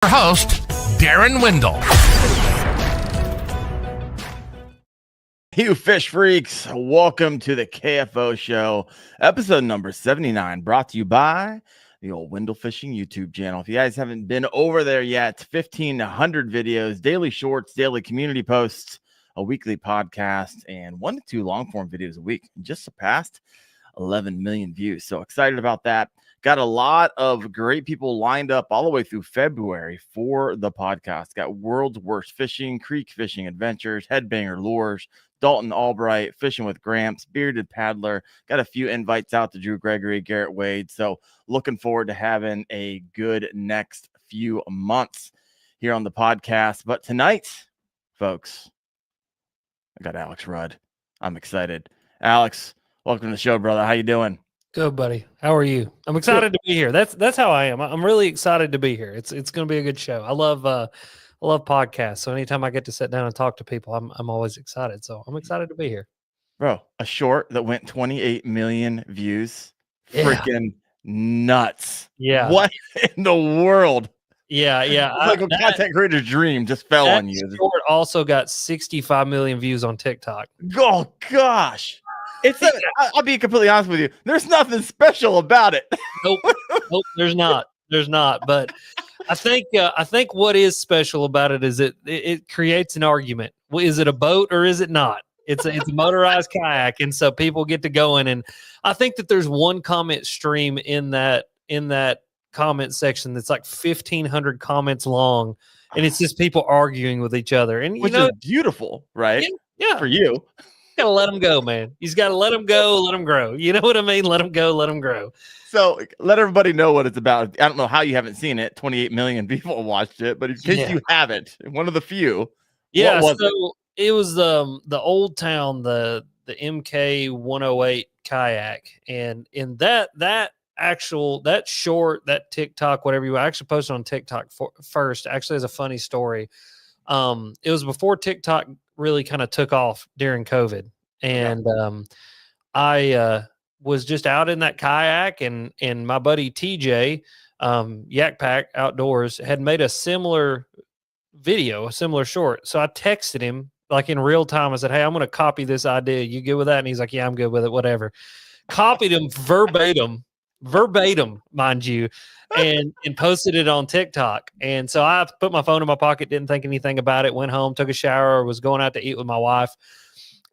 Your host, Daren Wendell. You fish freaks, welcome to the KFO show, episode number 79, brought to you by the old Wendell Fishing YouTube channel. If you guys haven't been over there yet, 1,500 videos, daily shorts, daily community posts, a weekly podcast, and 1 to 2 long form videos a week. Just surpassed 11 million views. So excited about that. Got a lot of great people lined up all the way through February for the podcast. Got World's Worst Fishing, Creek Fishing Adventures, Headbanger Lures, Dalton Albright, Fishing with Gramps, Bearded Paddler. Got a few invites out to Drew Gregory, Garrett Wade. So looking forward to having a good next few months here on the podcast. But tonight, folks, I got Alex Rudd. I'm excited. Alex, welcome to the show, brother. How you doing? Good, buddy. How are you? I'm excited to be here. That's how I am. I'm really excited to be here. It's going to be a good show. I love podcasts. So anytime I get to sit down and talk to people, I'm always excited. So I'm excited to be here. Bro, a short that went 28 million views. Yeah. Freaking nuts. Yeah. What in the world? Yeah. It's like a content creator's dream just fell on you. Short also got 65 million views on TikTok. Oh gosh. I'll be completely honest with you. There's nothing special about it. Nope, there's not. But I think what is special about it is it creates an argument. Well, is it a boat or is it not? It's a motorized kayak, and so people get to going. And I think that there's one comment stream in that comment section that's like 1,500 comments long, and it's just people arguing with each other. And which is beautiful, right? Yeah. For you. Gotta let them go, man. He's got to let them go, let them grow. You know what I mean? Let them go, let them grow. So let everybody know what it's about. I don't know how you haven't seen it. 28 million people watched it, but in case you haven't, one of the few. Yeah, it was the Old Town, the MK 108 kayak, and in that short, that TikTok, whatever you actually posted on TikTok first, actually has a funny story. It was before TikTok really kind of took off during COVID. And I was just out in that kayak, and my buddy TJ, Yak Pack Outdoors, had made a similar video, a similar short. So I texted him like in real time. I said, "Hey, I'm going to copy this idea. You good with that?" And he's like, "Yeah, I'm good with it. Whatever." Copied him verbatim, mind you, and posted it on TikTok. And so I put my phone in my pocket, didn't think anything about it, went home, took a shower, was going out to eat with my wife.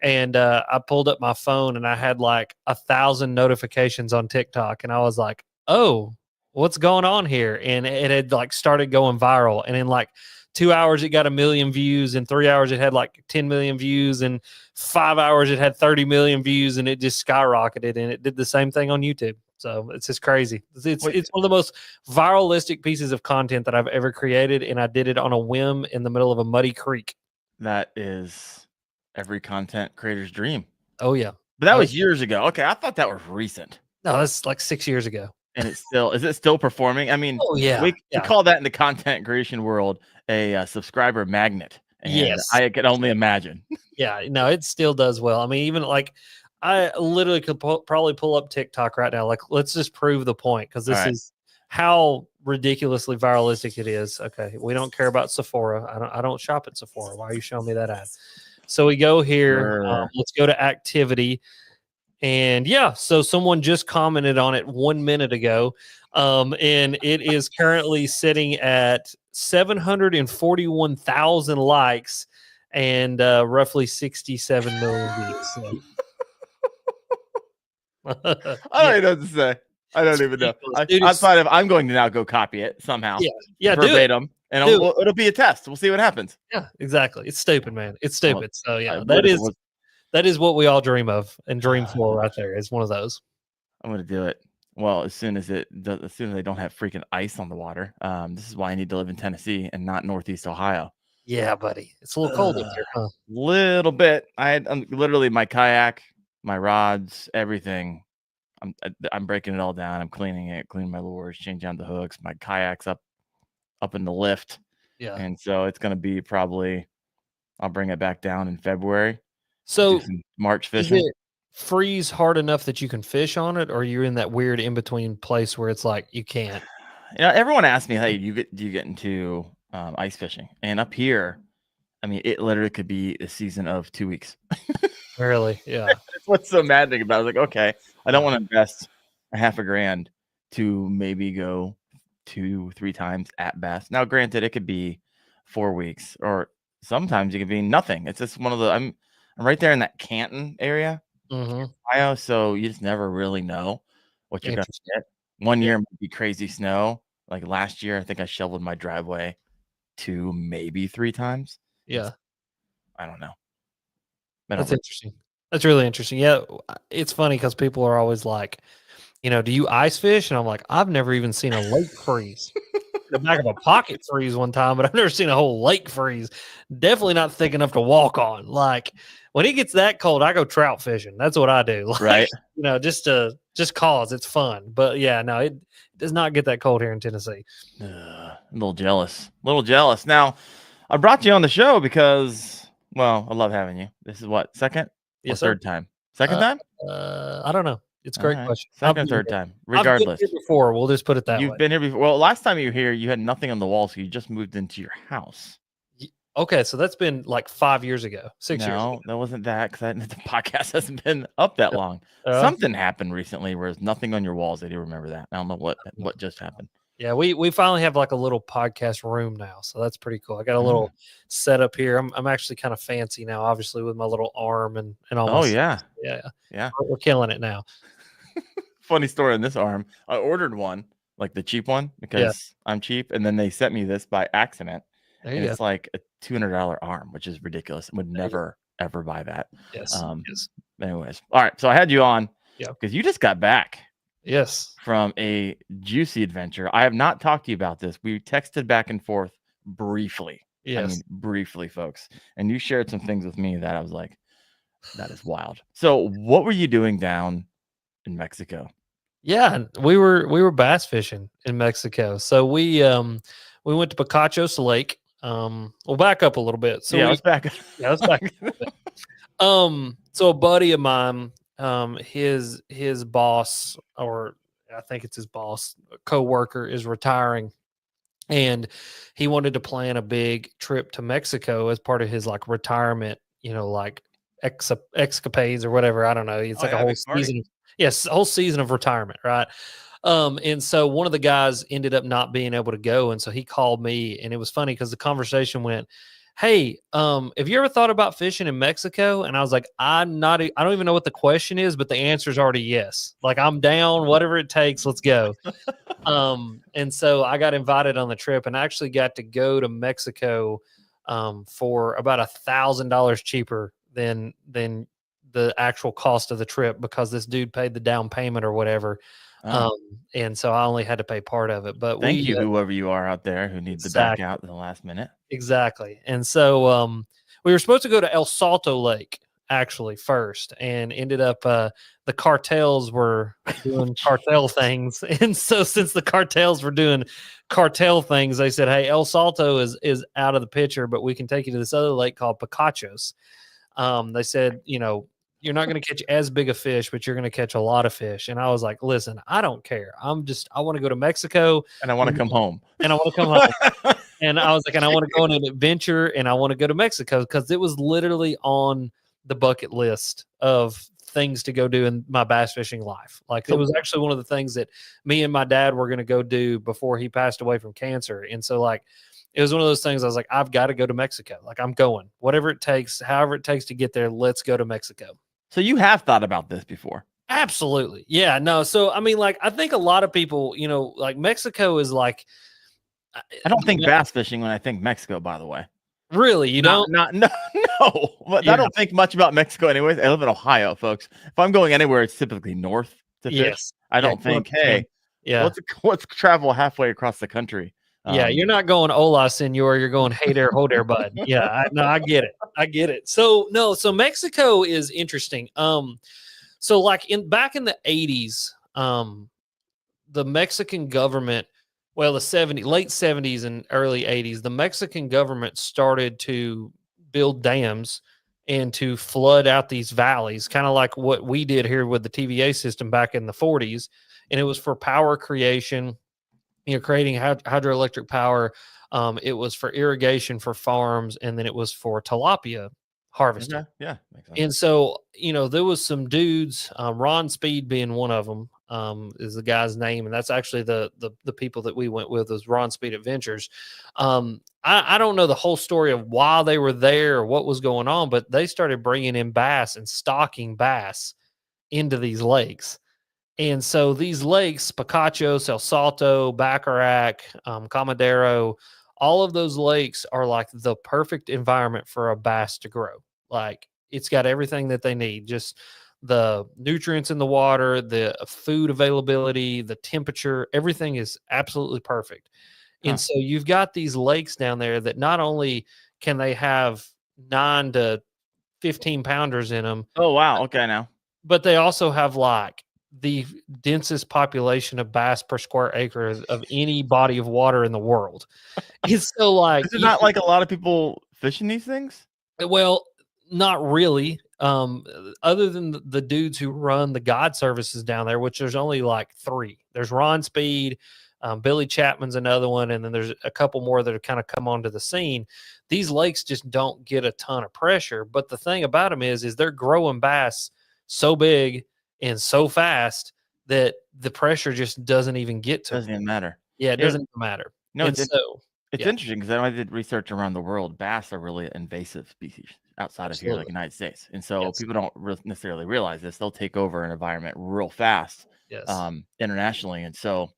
And I pulled up my phone and I had like 1,000 notifications on TikTok. And I was like, oh, what's going on here? And it had like started going viral. And in like 2 hours, it got 1 million views. In 3 hours, it had like 10 million views. In 5 hours, it had 30 million views, and it just skyrocketed. And it did the same thing on YouTube. So it's just crazy. It's one of the most viralistic pieces of content that I've ever created. And I did it on a whim in the middle of a muddy creek. That is every content creator's dream. Oh, yeah. But that was years ago. Okay, I thought that was recent. No, that's like 6 years ago. And is it still performing? I mean, we call that in the content creation world a subscriber magnet. And yes, I can only imagine. Yeah, no, it still does well. I mean, even like I literally could probably pull up TikTok right now. Like, let's just prove the point, because this is how ridiculously viralistic it is. Okay, we don't care about Sephora. I don't shop at Sephora. Why are you showing me that ad? So we go here. Let's go to activity. And yeah, so someone just commented on it 1 minute ago. And it is currently sitting at 741,000 likes and roughly 67 million views. So. I don't even know what to say. I don't even know. Outside of, I'm going to now go copy it somehow. Yeah, verbatim. And it'll be a test. We'll see what happens. Yeah, exactly. It's stupid, man. It's stupid. So yeah, that is what we all dream of and dream for right there. It's one of those. I'm going to do it. Well, as soon as they don't have freaking ice on the water. This is why I need to live in Tennessee and not Northeast Ohio. Yeah, buddy. It's a little cold up there, huh? Little bit. I'm literally my kayak, my rods, everything. I'm breaking it all down. I'm cleaning my lures, changing out the hooks. My kayak's up in the lift. Yeah. And so it's going to be probably, I'll bring it back down in February. So March fishing. Is it freeze hard enough that you can fish on it, or you're in that weird in between place where it's like you can't? everyone asks me, hey, do you get into ice fishing? And up here, I mean, it literally could be a season of 2 weeks. Really? Yeah. That's what's so maddening about it. I was like, okay, I don't Yeah. want to invest $500,000 to maybe go 2-3 times at best. Now, granted, it could be 4 weeks, or sometimes it could be nothing. It's just one of the I'm right there in that Canton area, Mm-hmm. Ohio, so you just never really know what you're gonna Interesting. get. One Yeah. year might be crazy snow. Like last year, I think I shoveled my driveway 2, maybe 3 times. Yeah. I don't know. I don't That's really interesting. That's really interesting. Yeah. It's funny because people are always like, do you ice fish? And I'm like, I've never even seen a lake freeze. The back of a pocket freeze one time, but I've never seen a whole lake freeze. Definitely not thick enough to walk on. Like when it gets that cold, I go trout fishing. That's what I do. Like, right. just cause it's fun. But yeah, no, it does not get that cold here in Tennessee. A little jealous. A little jealous. Now, I brought you on the show because, well, I love having you. This is what, second or Yes, sir. third time? Second Uh, time? I don't know. It's a great All right. question. Second or third time, I've been regardless. here before. We'll just put it that way. You've been here before. Well, last time you were here, you had nothing on the wall, so you just moved into your house. Okay, so that's been like 5 years ago, 6 years ago. No, that wasn't that because the podcast hasn't been up that long. Something happened recently where there's nothing on your walls. I do remember that. I don't know what just happened. Yeah, we finally have like a little podcast room now, so that's pretty cool. I got a little setup here. I'm actually kind of fancy now, obviously with my little arm and all. Oh yeah. We're killing it now. Funny story on this arm. I ordered one, like the cheap one, because I'm cheap, and then they sent me this by accident, and it's like a $200 arm, which is ridiculous. I would never ever buy that. Yes. Anyways, all right. So I had you on, because you just got back. Yes. From a juicy adventure. I have not talked to you about this. We texted back and forth briefly. Yes. I mean, briefly, folks. And you shared some things with me that I was like, that is wild. So what were you doing down in Mexico? Yeah, we were bass fishing in Mexico. So we went to Pacachos Lake. We'll back up a little bit. So let's back up. Yeah, let's back up a bit. So a buddy of mine, his boss, or I think it's his boss, co-worker, is retiring, and he wanted to plan a big trip to Mexico as part of his like retirement, like escapades or whatever. I don't know. It's like a whole season. Yes, a whole season of retirement, right? And so one of the guys ended up not being able to go, and so he called me, and it was funny because the conversation went, hey, have you ever thought about fishing in Mexico? And I was like, I don't even know what the question is, but the answer is already yes. Like, I'm down, whatever it takes, let's go. And so I got invited on the trip, and I actually got to go to Mexico for about $1,000 cheaper than the actual cost of the trip, because this dude paid the down payment or whatever. And so I only had to pay part of it. But thank you, whoever you are out there who needs to back out in the last minute. Exactly. And so we were supposed to go to El Salto Lake actually first, and ended up the cartels were doing cartel things. And so since the cartels were doing cartel things, they said, hey, El Salto is out of the picture, but we can take you to this other lake called Pacachos. They said, you're not going to catch as big a fish, but you're going to catch a lot of fish. And I was like, listen, I don't care. I want to go to Mexico, and I want to come home. And I want to come home. And I was like, and I want to go on an adventure, and I want to go to Mexico, because it was literally on the bucket list of things to go do in my bass fishing life. Like, it was actually one of the things that me and my dad were going to go do before he passed away from cancer. And so, like, it was one of those things I was like, I've got to go to Mexico. Like, I'm going. Whatever it takes, however it takes to get there, let's go to Mexico. So you have thought about this before? Absolutely. Yeah, no. So, I mean, like, I think a lot of people, like, Mexico is like, I don't think bass fishing when I think Mexico, by the way. Really? You don't? No. But I don't think much about Mexico anyways. I live in Ohio, folks. If I'm going anywhere, it's typically north to fish. Yes. I don't think, hey, let's travel halfway across the country. Yeah, you're not going hola, senor. You're going hey there, ho there, bud. Yeah, I get it. So Mexico is interesting. So like back in the 80s, the Mexican government, well, late 70s and early 80s, the Mexican government started to build dams and to flood out these valleys, kind of like what we did here with the TVA system back in the 40s. And it was for power creation creating hydroelectric power. It was for irrigation for farms, and then it was for tilapia harvesting. Okay. Yeah. Makes sense. And so, there was some dudes, Ron Speed being one of them, is the guy's name, and that's actually the people that we went with, was Ron Speed Adventures. I don't know the whole story of why they were there or what was going on, but they started bringing in bass and stocking bass into these lakes. And so these lakes, Picachos, El Salto, Bacharach, Comadero, all of those lakes are like the perfect environment for a bass to grow. Like, it's got everything that they need, just the nutrients in the water, the food availability, the temperature, everything is absolutely perfect. Huh. And so you've got these lakes down there that not only can they have 9 to 15 pounders in them, Oh, wow. Okay. Now. but they also have like the densest population of bass per square acre of any body of water in the world. It's so like, Is it not like a lot of people fishing these things? well, not really. Other than the dudes who run the guide services down there, which there's only like 3. There's Ron Speed, Billy Chapman's another one, and then there's a couple more that have kind of come onto the scene. These lakes just don't get a ton of pressure. But the thing about them is they're growing bass so big and so fast that the pressure just doesn't even get to Doesn't them. even matter. Yeah, it doesn't even matter. No, And it's so, It's yeah, interesting because I did research around the world. Bass are really invasive species outside of here, like absolutely. United States, and so Yes. people don't necessarily realize this. They'll take over an environment real fast, Yes. internationally, and so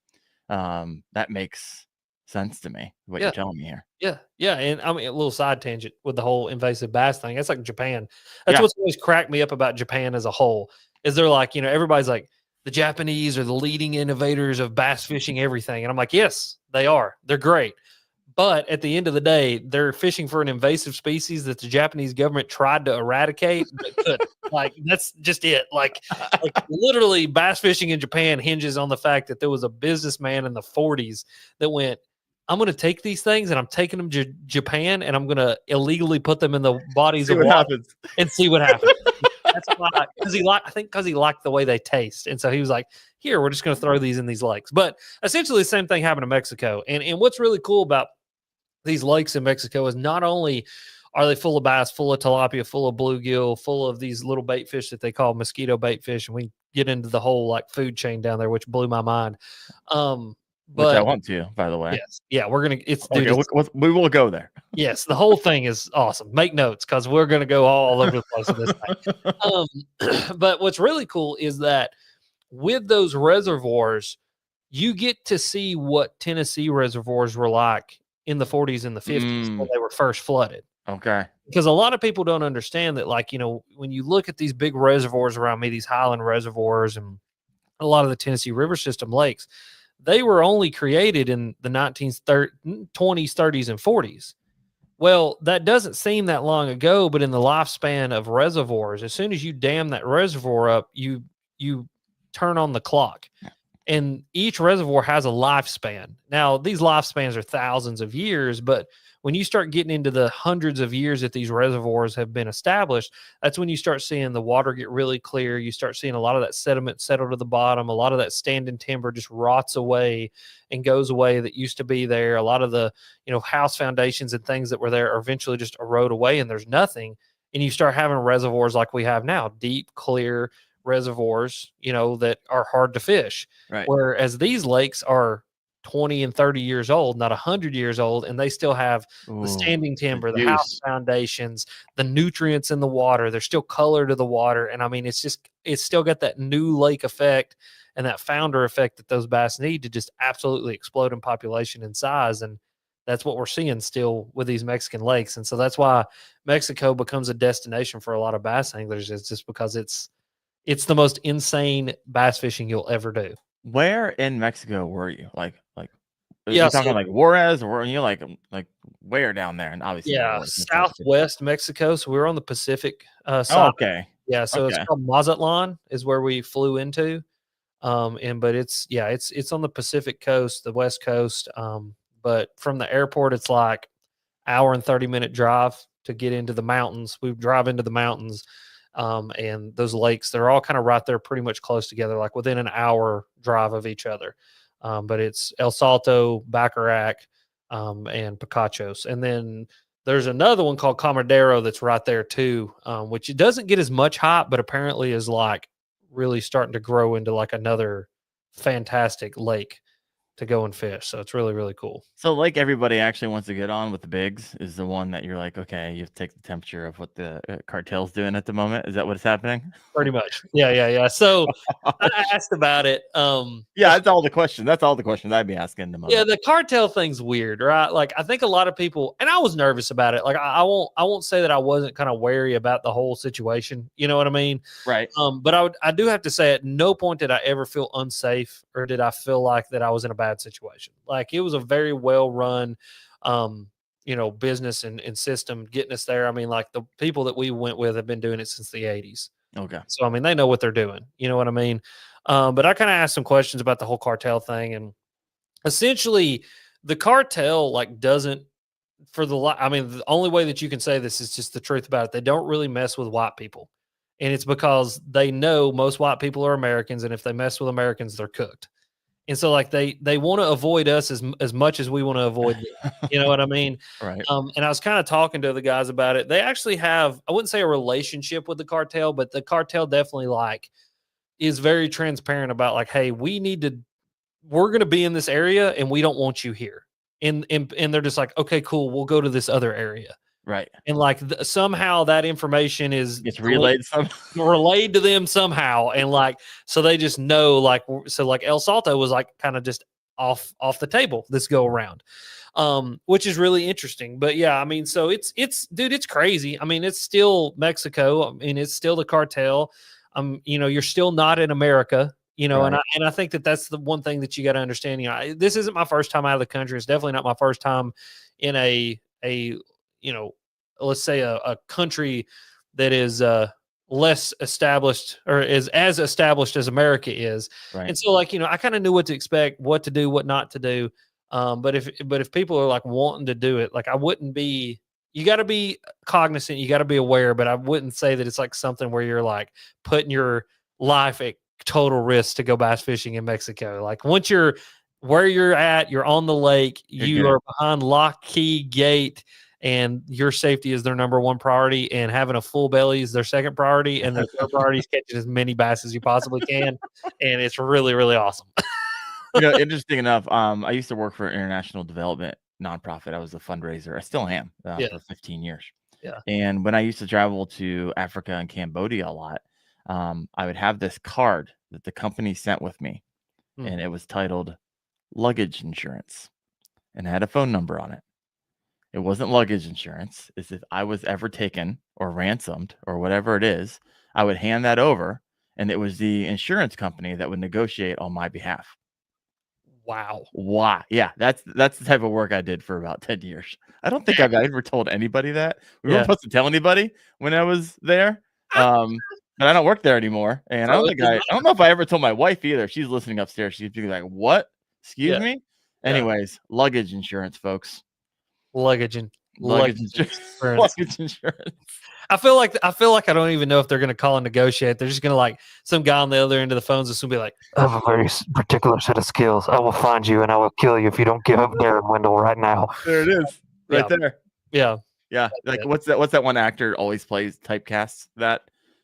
that makes sense to me. What you're Yeah. telling me here. Yeah, yeah, and I mean, a little side tangent with the whole invasive bass thing. That's like Japan. That's Yeah, what's always cracked me up about Japan as a whole. Is they're like, everybody's like, the Japanese are the leading innovators of bass fishing everything, and I'm like, yes, they are. They're great, but at the end of the day, they're fishing for an invasive species that the Japanese government tried to eradicate but couldn't. Like, that's just it. Like literally, bass fishing in Japan hinges on the fact that there was a businessman in the 40s that went, I'm going to take these things and I'm taking them to Japan and I'm going to illegally put them in the bodies see of what water happens. and see what happens. That's why, because he liked the way they taste. And so he was like, here, we're just going to throw these in these lakes. But essentially the same thing happened to Mexico. And what's really cool about these lakes in Mexico is not only are they full of bass, full of tilapia, full of bluegill, full of these little bait fish that they call mosquito bait fish. And we get into the whole like food chain down there, which blew my mind. Which I But want to, by the way. yes, yeah, we're gonna. It's Okay, dude. we will go there. Yes, the whole thing is awesome. Make notes because we're gonna go all over the place in this thing. But what's really cool is that with those reservoirs, you get to see what Tennessee reservoirs were like in the 40s and the 50s when they were first flooded. Okay. Because a lot of people don't understand that, like, when you look at these big reservoirs around me, these highland reservoirs and a lot of the Tennessee River system lakes, they were only created in the 1920s, 30s, and 40s. Well, that doesn't seem that long ago, but in the lifespan of reservoirs, as soon as you dam that reservoir up, you turn on the clock. And each reservoir has a lifespan. Now, these lifespans are thousands of years, but when you start getting into the hundreds of years that these reservoirs have been established, that's when you start seeing the water get really clear. You start seeing a lot of that sediment settle to the bottom. A lot of that standing timber just rots away and goes away that used to be there. A lot of the, house foundations and things that were there are eventually just erode away and there's nothing. And you start having reservoirs like we have now, deep, clear reservoirs, that are hard to fish. Right. Whereas these lakes are 20 and 30 years old, not 100 years old, and they still have the standing timber, the house foundations, the nutrients in the water. There's still color to the water. And I mean, it's still got that new lake effect and that founder effect that those bass need to just absolutely explode in population and size. And that's what we're seeing still with these Mexican lakes. And so that's why Mexico becomes a destination for a lot of bass anglers. It's just because it's the most insane bass fishing you'll ever do. Where in Mexico were you? Like, Yeah, you talking like Juarez, or were you like where down there? And obviously, yeah, southwest Mexico. So we were on the Pacific side. Oh, okay. Yeah, so Okay. it's called Mazatlan is where we flew into. But it's on the Pacific coast, the West Coast. But from the airport, it's like hour and 30-minute drive to get into the mountains. We drive into the mountains. And those lakes, they're all kind of right there, pretty much close together, like within an hour drive of each other. but it's El Salto, Bacharach, and Picachos. And then there's another one called Comadero that's right there too, which it doesn't get as much hype, but apparently is like really starting to grow into like another fantastic lake to go and fish. So it's really, really cool. So, like everybody actually wants to get on with the bigs is the one that you're like, okay, you have to take the temperature of what the cartel's doing at the moment. Is that what's happening? Pretty much. Yeah. So I asked about it. Yeah, that's all the question. That's all the questions I'd be asking in the moment. Yeah, the cartel thing's weird, right? Like, I think a lot of people, and I was nervous about it. Like, I won't say that I wasn't kind of wary about the whole situation. You know what I mean? Right. But I do have to say, at no point did I ever feel unsafe or did I feel like that I was in a bad situation. Like, it was a very well run, business and system getting us there. I mean, like the people that we went with have been doing it since the 80s. Okay. So, I mean, they know what they're doing. You know what I mean? But I kind of asked some questions about the whole cartel thing, and essentially the cartel the only way that you can say this is just the truth about it. They don't really mess with white people, and it's because they know most white people are Americans, and if they mess with Americans, they're cooked. And so like they want to avoid us as much as we want to avoid them. You know what I mean? Right. And I was kind of talking to the guys about it. They actually have, I wouldn't say a relationship with the cartel, but the cartel definitely is very transparent about like, hey, we're going to be in this area and we don't want you here. And they're just like, okay, cool. We'll go to this other area. Right. And like somehow that information gets relayed relayed to them somehow. And like, so they just know like El Salto was like kind of just off the table this go around, which is really interesting. But yeah, I mean, so it's dude, it's crazy. I mean, it's still Mexico. I mean, it's still the cartel. You're still not in America, right. and I think that's the one thing that you got to understand. This isn't my first time out of the country. It's definitely not my first time in a let's say a country that is less established or is as established as America is. Right. And so like, I kind of knew what to expect, what to do, what not to do. But if people are like wanting to do it, like you got to be cognizant, you got to be aware, but I wouldn't say that it's like something where you're like putting your life at total risk to go bass fishing in Mexico. Like once you're where you're at, you're on the lake, you are behind lock, key, gate, and your safety is their number one priority, and having a full belly is their second priority, and their third priority is catching as many bass as you possibly can. And it's really, really awesome. Interesting enough, I used to work for an international development nonprofit. I was a fundraiser. I still am for 15 years. Yeah. And when I used to travel to Africa and Cambodia a lot, I would have this card that the company sent with me, and it was titled luggage insurance, and it had a phone number on it. It wasn't luggage insurance. It's if I was ever taken or ransomed or whatever it is, I would hand that over, and it was the insurance company that would negotiate on my behalf. Wow. Yeah, that's the type of work I did for about 10 years. I don't think I've ever told anybody that. We weren't supposed to tell anybody when I was there. But I don't work there anymore. And I don't know if I ever told my wife either. If she's listening upstairs, she'd be like, "What? Excuse me?" Anyways, luggage insurance, folks. Luggage insurance. Luggage insurance. I feel like I don't even know if they're going to call and negotiate. They're just going to like some guy on the other end of the phones is going to be like, I have a very particular set of skills. I will find you and I will kill you if you don't give up Daren Wendell right now. There it is. Right there. Yeah. Yeah. Like what's that one actor always plays typecasts that?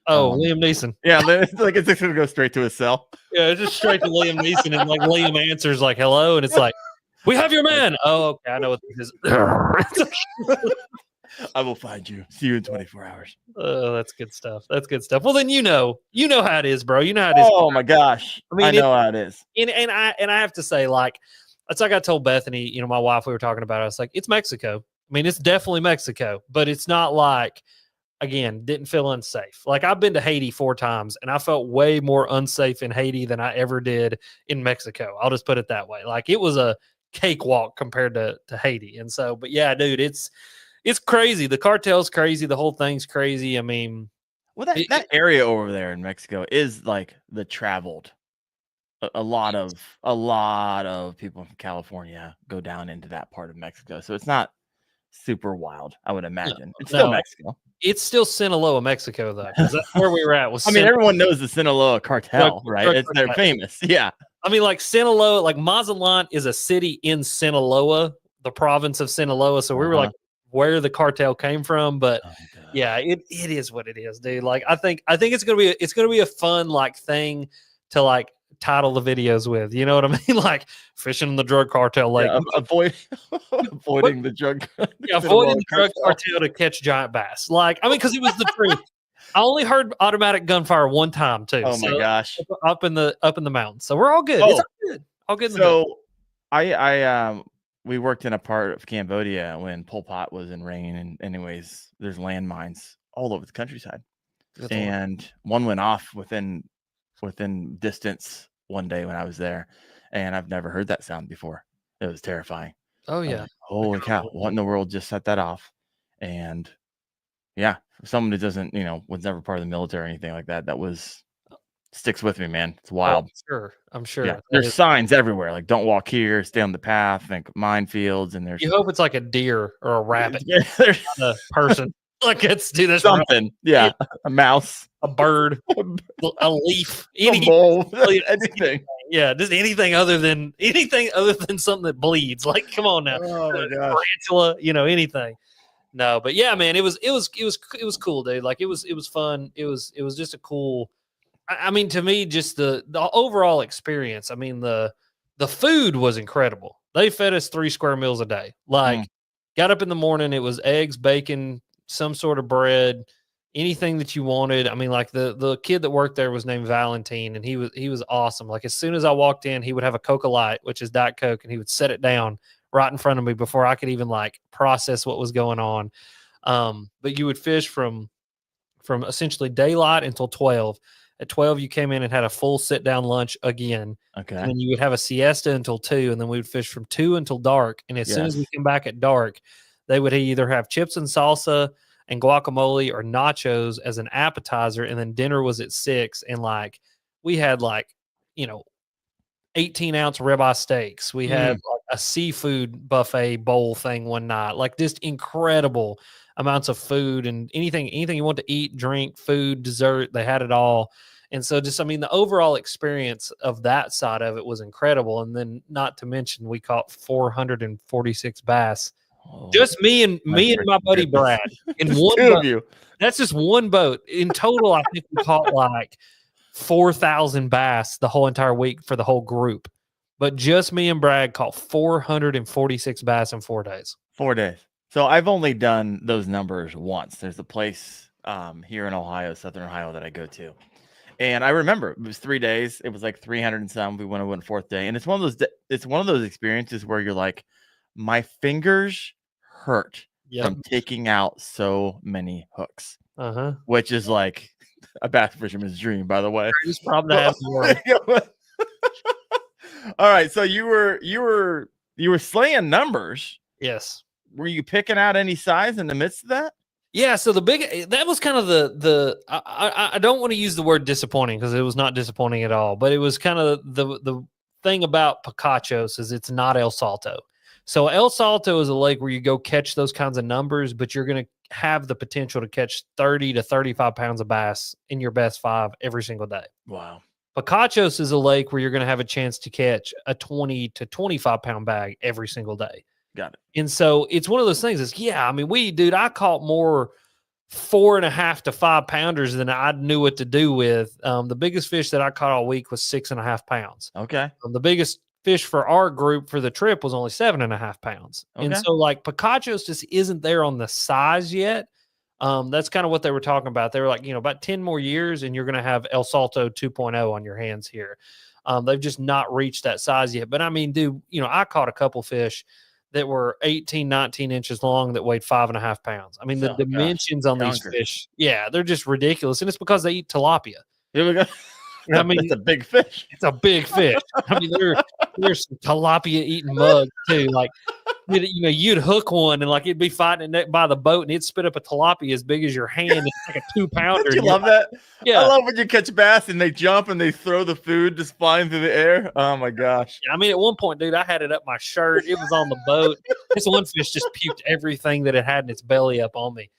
Liam Neeson. Yeah, it's like it's just gonna go straight to his cell. Yeah, it's just straight to Liam Neeson, and like Liam answers like hello, and it's like, we have your man. Oh, okay, I know what this is. I will find you. See you in 24 hours. Oh, that's good stuff. That's good stuff. Well, then you know how it is, bro. You know how it is. Oh my gosh. I know how it is. And I have to say, like, it's like I told Bethany, my wife, we were talking about it. I was like, it's Mexico. I mean, it's definitely Mexico, but it's not like, again, didn't feel unsafe. Like I've been to Haiti 4 times and I felt way more unsafe in Haiti than I ever did in Mexico. I'll just put it that way. Like it was a cakewalk compared to Haiti. And so, but yeah, dude, it's crazy. The cartel's crazy. The whole thing's crazy. I mean, well, that area over there in Mexico is like the traveled. A lot of people from California go down into that part of Mexico. So it's not super wild, I would imagine. It's still Mexico. It's still Sinaloa, Mexico, though, because that's where we were at. I mean, everyone knows the Sinaloa cartel, right? They're famous. Yeah. I mean, like Sinaloa, like Mazatlan is a city in Sinaloa, the province of Sinaloa. So we were like where the cartel came from, but yeah, it is what it is, dude. Like I think it's gonna be a fun like thing to like title the videos with. You know what I mean? Like fishing in the drug cartel lake. Yeah, avoiding the drug. Yeah, avoiding the drug cartel to catch giant bass. Like I mean, because it was the truth. I only heard automatic gunfire one time too. Oh my gosh! Up in the mountains. So we're all good. It's all good. All good. So I we worked in a part of Cambodia when Pol Pot was in reign, and anyways, there's landmines all over the countryside, and one went off within distance one day when I was there, and I've never heard that sound before. It was terrifying. Oh yeah! Like, holy cow! What in the world just set that off? And yeah, for someone who doesn't, was never part of the military or anything like that, that sticks with me, man. It's wild. I'm sure. Yeah, there's signs everywhere, like don't walk here, stay on the path, think minefields, and there's. You hope it's like a deer or a rabbit, there's a person. Like it's something, yeah, a mouse, a bird, a leaf, anything. Yeah, just anything other than something that bleeds. Like, come on now, oh my gosh, tarantula, anything. No, but yeah, man, it was cool, dude. Like it was fun. It was just a cool. I mean, to me, just the overall experience. I mean, the food was incredible. They fed us 3 square meals a day. Like, got up in the morning, it was eggs, bacon, some sort of bread, anything that you wanted. I mean, like the kid that worked there was named Valentine, and he was awesome. Like as soon as I walked in, he would have a Coca Light, which is Diet Coke, and he would set it down right in front of me before I could even like process what was going on. But you would fish from essentially daylight until 12. At 12, you came in and had a full sit-down lunch again. Okay. And then you would have a siesta until 2, and then we would fish from 2 until dark. And as soon as we came back at dark, they would either have chips and salsa and guacamole or nachos as an appetizer, and then dinner was at 6. And, like, we had, 18-ounce ribeye steaks. We had like, a seafood buffet bowl thing one night. Like, just incredible amounts of food and anything you want to eat, drink, food, dessert, they had it all. And so just, I mean, the overall experience of that side of it was incredible. And then not to mention we caught 446 bass. Just me and my buddy Brad in one boat. That's just one boat. In total, I think we caught like 4,000 bass the whole entire week for the whole group. But just me and Brad caught 446 bass in 4 days. 4 days. So I've only done those numbers once. There's a place here in Ohio, Southern Ohio, that I go to. And I remember it was 3 days. It was like 300 and some. We went on 4th day. And it's one of those experiences where you're like, my fingers hurt from taking out so many hooks. Which is like a bass fisherman's dream, by the way. All right. So you were slaying numbers. Yes. Were you picking out any size in the midst of that? Yeah, so that was kind of I don't want to use the word disappointing because it was not disappointing at all, but it was kind of the thing about Picachos is it's not El Salto. So El Salto is a lake where you go catch those kinds of numbers, but you're going to have the potential to catch 30 to 35 pounds of bass in your best 5 every single day. Wow. Picachos is a lake where you're going to have a chance to catch a 20 to 25 pound bag every single day. Got it. And so it's one of those things. I mean, I caught more 4.5 to 5 pounders than I knew what to do with. The biggest fish that I caught all week was 6.5 pounds. Okay. The biggest fish for our group for the trip was only 7.5 pounds. Okay. And so like Picachos just isn't there on the size yet. That's kind of what they were talking about. They were like, about 10 more years and you're going to have El Salto 2.0 on your hands here. They've just not reached that size yet. But I mean, dude, I caught a couple fish that were 18, 19 inches long that weighed 5.5 pounds. I mean, the dimensions on these fish, they're just ridiculous. And it's because they eat tilapia. Here we go. I mean, it's a big fish. It's a big fish. I mean, there's some tilapia eating mugs too. Like, you'd hook one and like it'd be fighting it by the boat and it'd spit up a tilapia as big as your hand. It's like a 2-pounder. You love that? Yeah. I love when you catch bass and they jump and they throw the food just flying through the air. Oh my gosh. I mean, at one point, dude, I had it up my shirt. It was on the boat. This one fish just puked everything that it had in its belly up on me.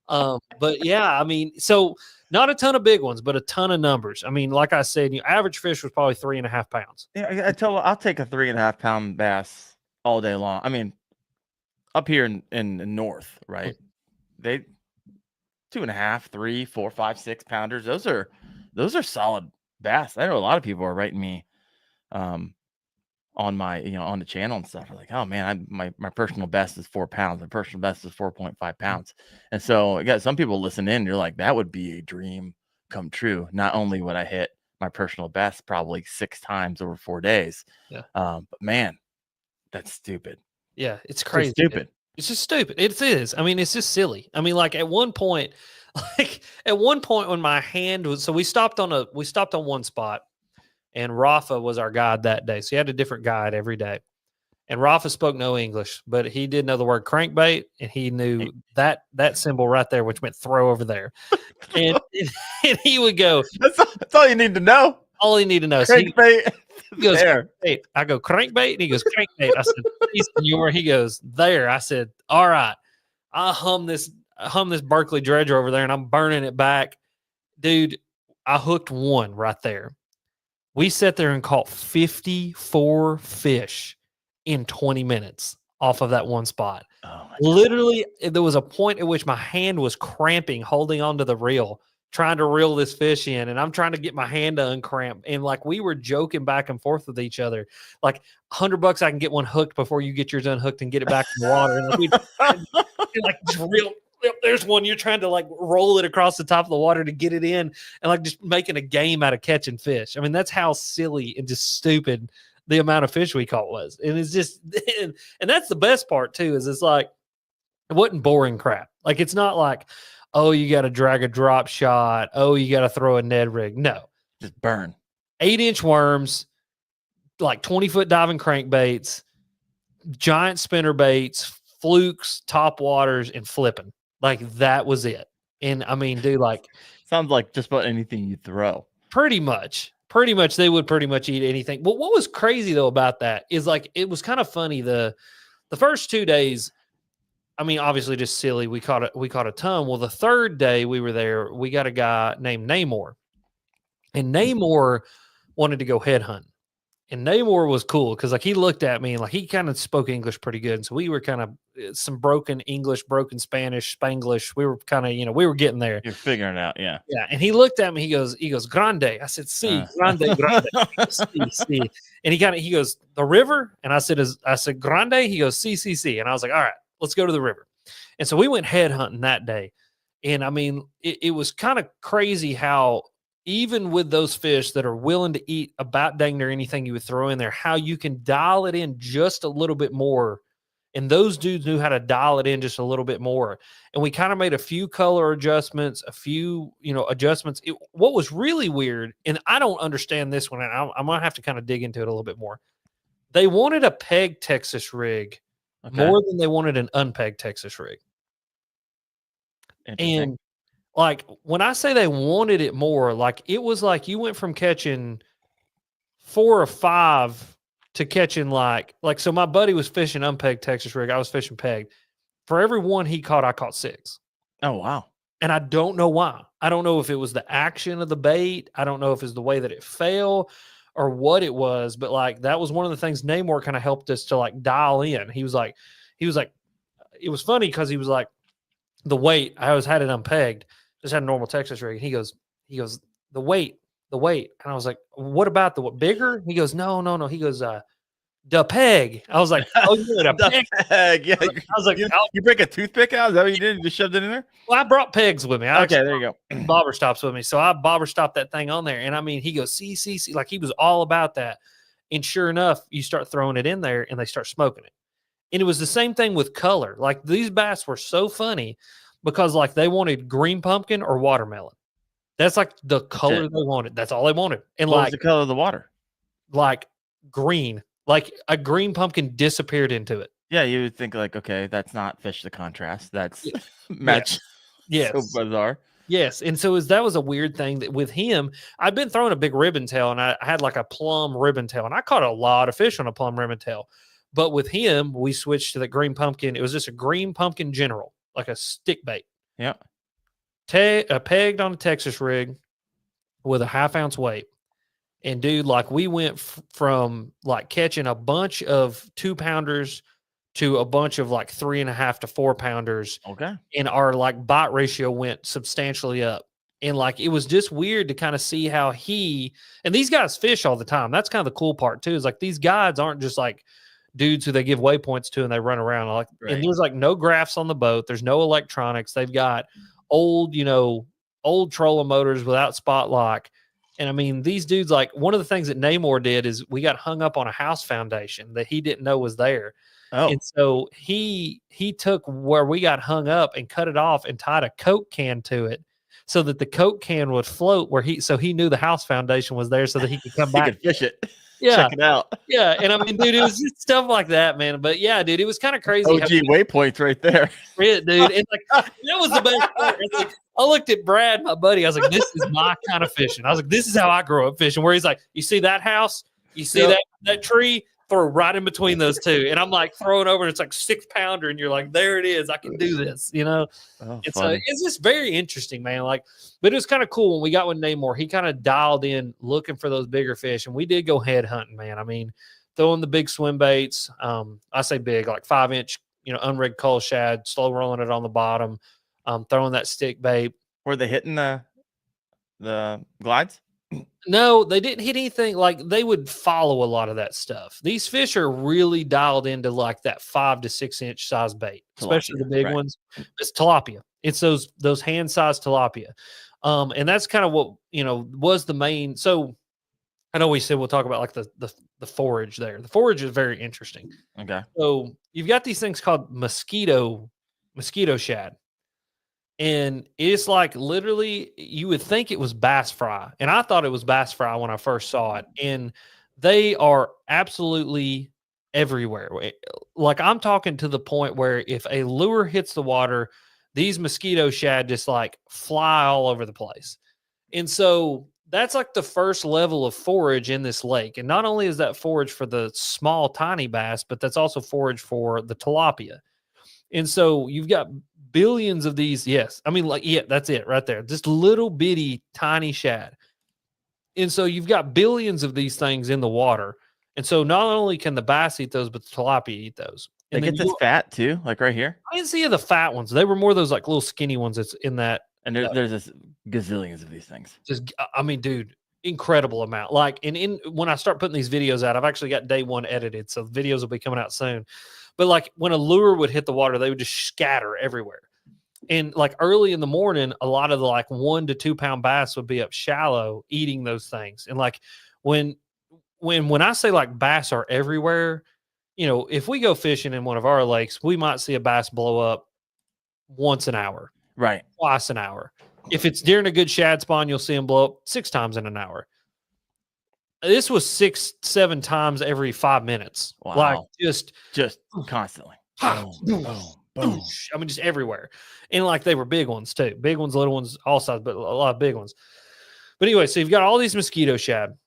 But yeah, I mean, so Not a ton of big ones, but a ton of numbers. I mean, like I said, average fish was probably 3.5 pounds. Yeah, I'll take a 3.5 pound bass all day long. I mean, up here in the north, right? They 2.5, 3, 4, 5, 6 pounders. Those are solid bass. I know a lot of people are writing me on my on the channel and stuff. Like, oh man, my personal best is 4 pounds. My personal best is 4.5 pounds. And so I got some people listen in. You're like, that would be a dream come true. Not only would I hit my personal best probably 6 times over 4 days, but man, that's stupid. Yeah, it's crazy. Stupid. It's just stupid. It is. I mean, it's just silly. I mean, like at one point when my hand was, so we stopped on one spot, and Rafa was our guide that day. So he had a different guide every day. And Rafa spoke no English, but he did know the word crankbait, and he knew that symbol right there, which meant throw over there. And he would go, That's all you need to know. All you need to know. Crankbait. He goes, there. crankbait. I go, crankbait? And he goes, crankbait. I said, please, senor. He goes, there. I said, all right. I hum this Berkeley dredger over there, and I'm burning it back. Dude, I hooked one right there. We sat there and caught 54 fish in 20 minutes off of that one spot. Oh, literally, there was a point at which my hand was cramping, holding onto the reel, trying to reel this fish in, and I'm trying to get my hand to uncramp. And like we were joking back and forth with each other, like $100 I can get one hooked before you get yours unhooked and get it back in the water. And like, like just reel. Yep, there's one. You're trying to like roll it across the top of the water to get it in, and like just making a game out of catching fish. I mean, that's how silly and just stupid the amount of fish we caught was. And it's just, and that's the best part too, is it's like, it wasn't boring crap. Like, it's not like, oh, you got to drag a drop shot. Oh, you got to throw a Ned rig. No, just burn 8-inch worms, like 20-foot diving crankbaits, giant spinner baits, flukes, top waters, and flipping. Like, that was it. And I mean, dude, like, sounds like just about anything you throw. Pretty much they would pretty much eat anything. But what was crazy though about that is like, it was kind of funny. The first 2 days, I mean, obviously just silly. We caught a ton. Well, the third day we were there, we got a guy named Namor, and Namor wanted to go head hunting. And Namor was cool because like he looked at me and like he kind of spoke English pretty good. And so we were kind of some broken English, broken Spanish, Spanglish. We were kind of, we were getting there. You're figuring it out, yeah. Yeah. And he looked at me, he goes, grande. I said, si, grande. Si. And he goes, the river? And I said, grande? He goes, si. And I was like, all right, let's go to the river. And so we went head hunting that day. And I mean, it was kind of crazy how even with those fish that are willing to eat about dang near anything you would throw in there, how you can dial it in just a little bit more. And those dudes knew how to dial it in just a little bit more. And we kind of made a few color adjustments, a few, adjustments. What was really weird, and I don't understand this one, and I'm going to have to kind of dig into it a little bit more. They wanted a peg Texas rig more than they wanted an unpegged Texas rig. And like, when I say they wanted it more, like it was like you went from catching 4 or 5 to catching like so my buddy was fishing unpegged Texas rig. I was fishing pegged. For every one he caught, I caught 6. Oh, wow. And I don't know why. I don't know if it was the action of the bait. I don't know if it's the way that it fell or what it was, but like that was one of the things Namor kind of helped us to like dial in. He was like, it was funny because he was like, the weight, I always had it unpegged, just had a normal Texas rig. He goes, the weight. And I was like, what about the bigger? He goes, no. He goes, the peg. I was like, oh, yeah, the peg. Yeah. I was like, you break a toothpick out? Is that what you did? You just shoved it in there? Well, I brought pegs with me. Okay, there you go. Bobber stops with me. So I bobber stopped that thing on there. And I mean, he goes, see, like he was all about that. And sure enough, you start throwing it in there and they start smoking it. And it was the same thing with color. Like these bass were so funny because like they wanted green pumpkin or watermelon. That's like the color they wanted. That's all they wanted. And what like was the color of the water? Like green. Like a green pumpkin disappeared into it. Yeah, you would think like, okay, that's not fish the contrast. That's match. Yes. So bizarre. Yes. And so that was a weird thing that with him, I've been throwing a big ribbon tail and I had like a plum ribbon tail and I caught a lot of fish on a plum ribbon tail. But with him, we switched to the green pumpkin. It was just a green pumpkin general, like a stick bait. Yeah. pegged on a Texas rig with a 1/2 ounce weight. And dude, like we went from like catching a bunch of 2-pounders to a bunch of like 3.5 to 4-pounders. Okay. And our like bite ratio went substantially up. And like it was just weird to kind of see how and these guys fish all the time. That's kind of the cool part too, is like these guides aren't just like dudes who they give waypoints to and they run around. Like, and there's like no graphs on the boat. There's no electronics. They've got old trolling motors without spot lock. And I mean, these dudes, like one of the things that Namor did is we got hung up on a house foundation that he didn't know was there. Oh. And so he took where we got hung up and cut it off and tied a Coke can to it so that the Coke can would float so he knew the house foundation was there so that he could come back. He could fish it. Yeah. Check it out. Yeah. And I mean, dude, it was just stuff like that, man. But yeah, dude, it was kind of crazy. OG waypoints right there. Dude. And like, that was the best part. I looked at Brad, my buddy. I was like, this is my kind of fishing. I was like, this is how I grew up fishing, where he's like, you see that house? You see that tree? Throw right in between those two. And I'm like throwing over, and it's like 6-pounder, and you're like, there it is. I can do this, Oh, and so it's just very interesting, man. Like, but it was kind of cool when we got with Namor. He kind of dialed in looking for those bigger fish, and we did go head hunting, man. I mean, throwing the big swim baits. I say big, like 5-inch, unrigged cull shad, slow rolling it on the bottom, throwing that stick bait. Were they hitting the glides? No, they didn't hit anything. Like they would follow a lot of that stuff. These fish are really dialed into like that 5 to 6-inch size bait, especially the big ones. It's tilapia. It's those hand-sized tilapia. And that's kind of what, was the main. So I know we said we'll talk about like the forage there. The forage is very interesting. Okay. So you've got these things called mosquito shad. And it's like literally you would think it was bass fry. And I thought it was bass fry when I first saw it. And they are absolutely everywhere. Like I'm talking to the point where if a lure hits the water, these mosquito shad just like fly all over the place. And so that's like the first level of forage in this lake. And not only is that forage for the small, tiny bass, but that's also forage for the tilapia. And so you've got billions of these. Yes. I mean, like, yeah, that's it right there. Just little bitty tiny shad. And so you've got billions of these things in the water. And so not only can the bass eat those, but the tilapia eat those. And they get this fat too, like right here. I didn't see the fat ones. They were more those like little skinny ones that's in that. And there's this gazillions of these things. Just, I mean, dude, incredible amount. Like, and when I start putting these videos out, I've actually got day one edited. So the videos will be coming out soon. But like when a lure would hit the water, they would just scatter everywhere. And like early in the morning, a lot of the like 1 to 2 pound bass would be up shallow eating those things. And like when I say like bass are everywhere, if we go fishing in one of our lakes, we might see a bass blow up once an hour, right? Twice an hour. If it's during a good shad spawn, you'll see them blow up 6 times in an hour. This was 6-7 times every 5 minutes. Wow. Like just constantly. Boom, boom, boom. I mean, just everywhere. And like they were big ones too. Big ones, little ones, all sizes, but a lot of big ones. But anyway, so you've got all these mosquito shad.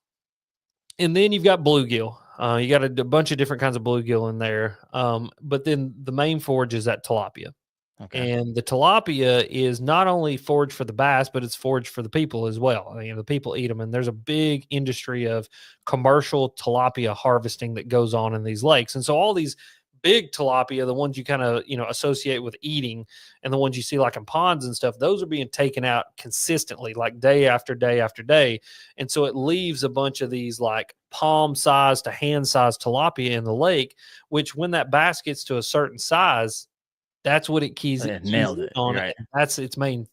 And then you've got bluegill. You got a bunch of different kinds of bluegill in there. But then the main forage is that tilapia. Okay. And the tilapia is not only forage for the bass, but it's forage for the people as well. I mean, the people eat them, and there's a big industry of commercial tilapia harvesting that goes on in these lakes. And so all these big tilapia, the ones you kind of, associate with eating, and the ones you see like in ponds and stuff, those are being taken out consistently, like day after day after day. And so it leaves a bunch of these like palm size to hand size tilapia in the lake, which when that bass gets to a certain size, that's what it keys it. Nailed it on. Right. That's its main,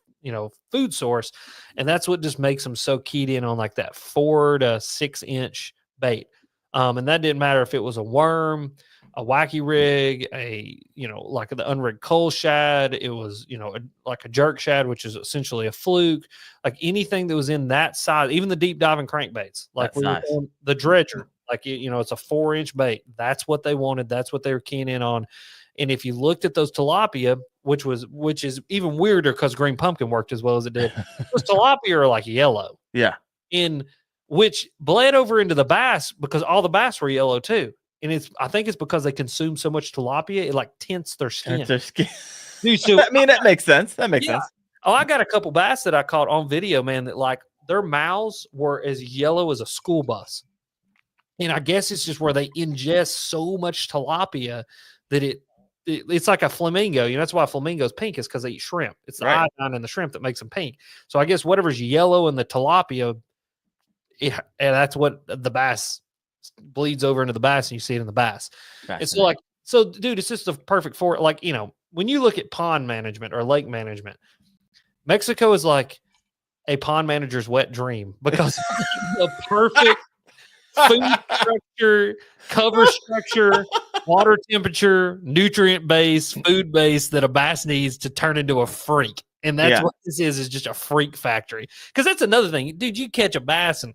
food source. And that's what just makes them so keyed in on like that 4 to 6 inch bait. And that didn't matter if it was a worm, a wacky rig, like the unrigged cull shad. It was, like a jerk shad, which is essentially a fluke, like anything that was in that size, even the deep diving crankbaits, like the dredger, like, it's a 4-inch bait. That's what they wanted. That's what they were keying in on. And if you looked at those tilapia, which is even weirder because green pumpkin worked as well as it did, those tilapia are like yellow. Yeah. In which bled over into the bass because all the bass were yellow too. And I think it's because they consume so much tilapia, it like tints their skin. Dude, so, I mean, that makes sense. That makes sense. Oh, I got a couple bass that I caught on video, man, that like their mouths were as yellow as a school bus. And I guess it's just where they ingest so much tilapia that it's like a flamingo. You know, that's why flamingos pink is because they eat shrimp. It's the Right. iodine in the shrimp that makes them pink. So I guess whatever's yellow in the tilapia, and that's what the bass bleeds over into the bass, and you see it in the bass. And so, like, so dude, it's just the perfect for like, you know, when you look at pond management or lake management, Mexico is like a pond manager's wet dream because the perfect food structure, cover structure, water temperature, nutrient base, food base that a bass needs to turn into a freak. And that's what this is just a freak factory. Because that's another thing. Dude, you catch a bass and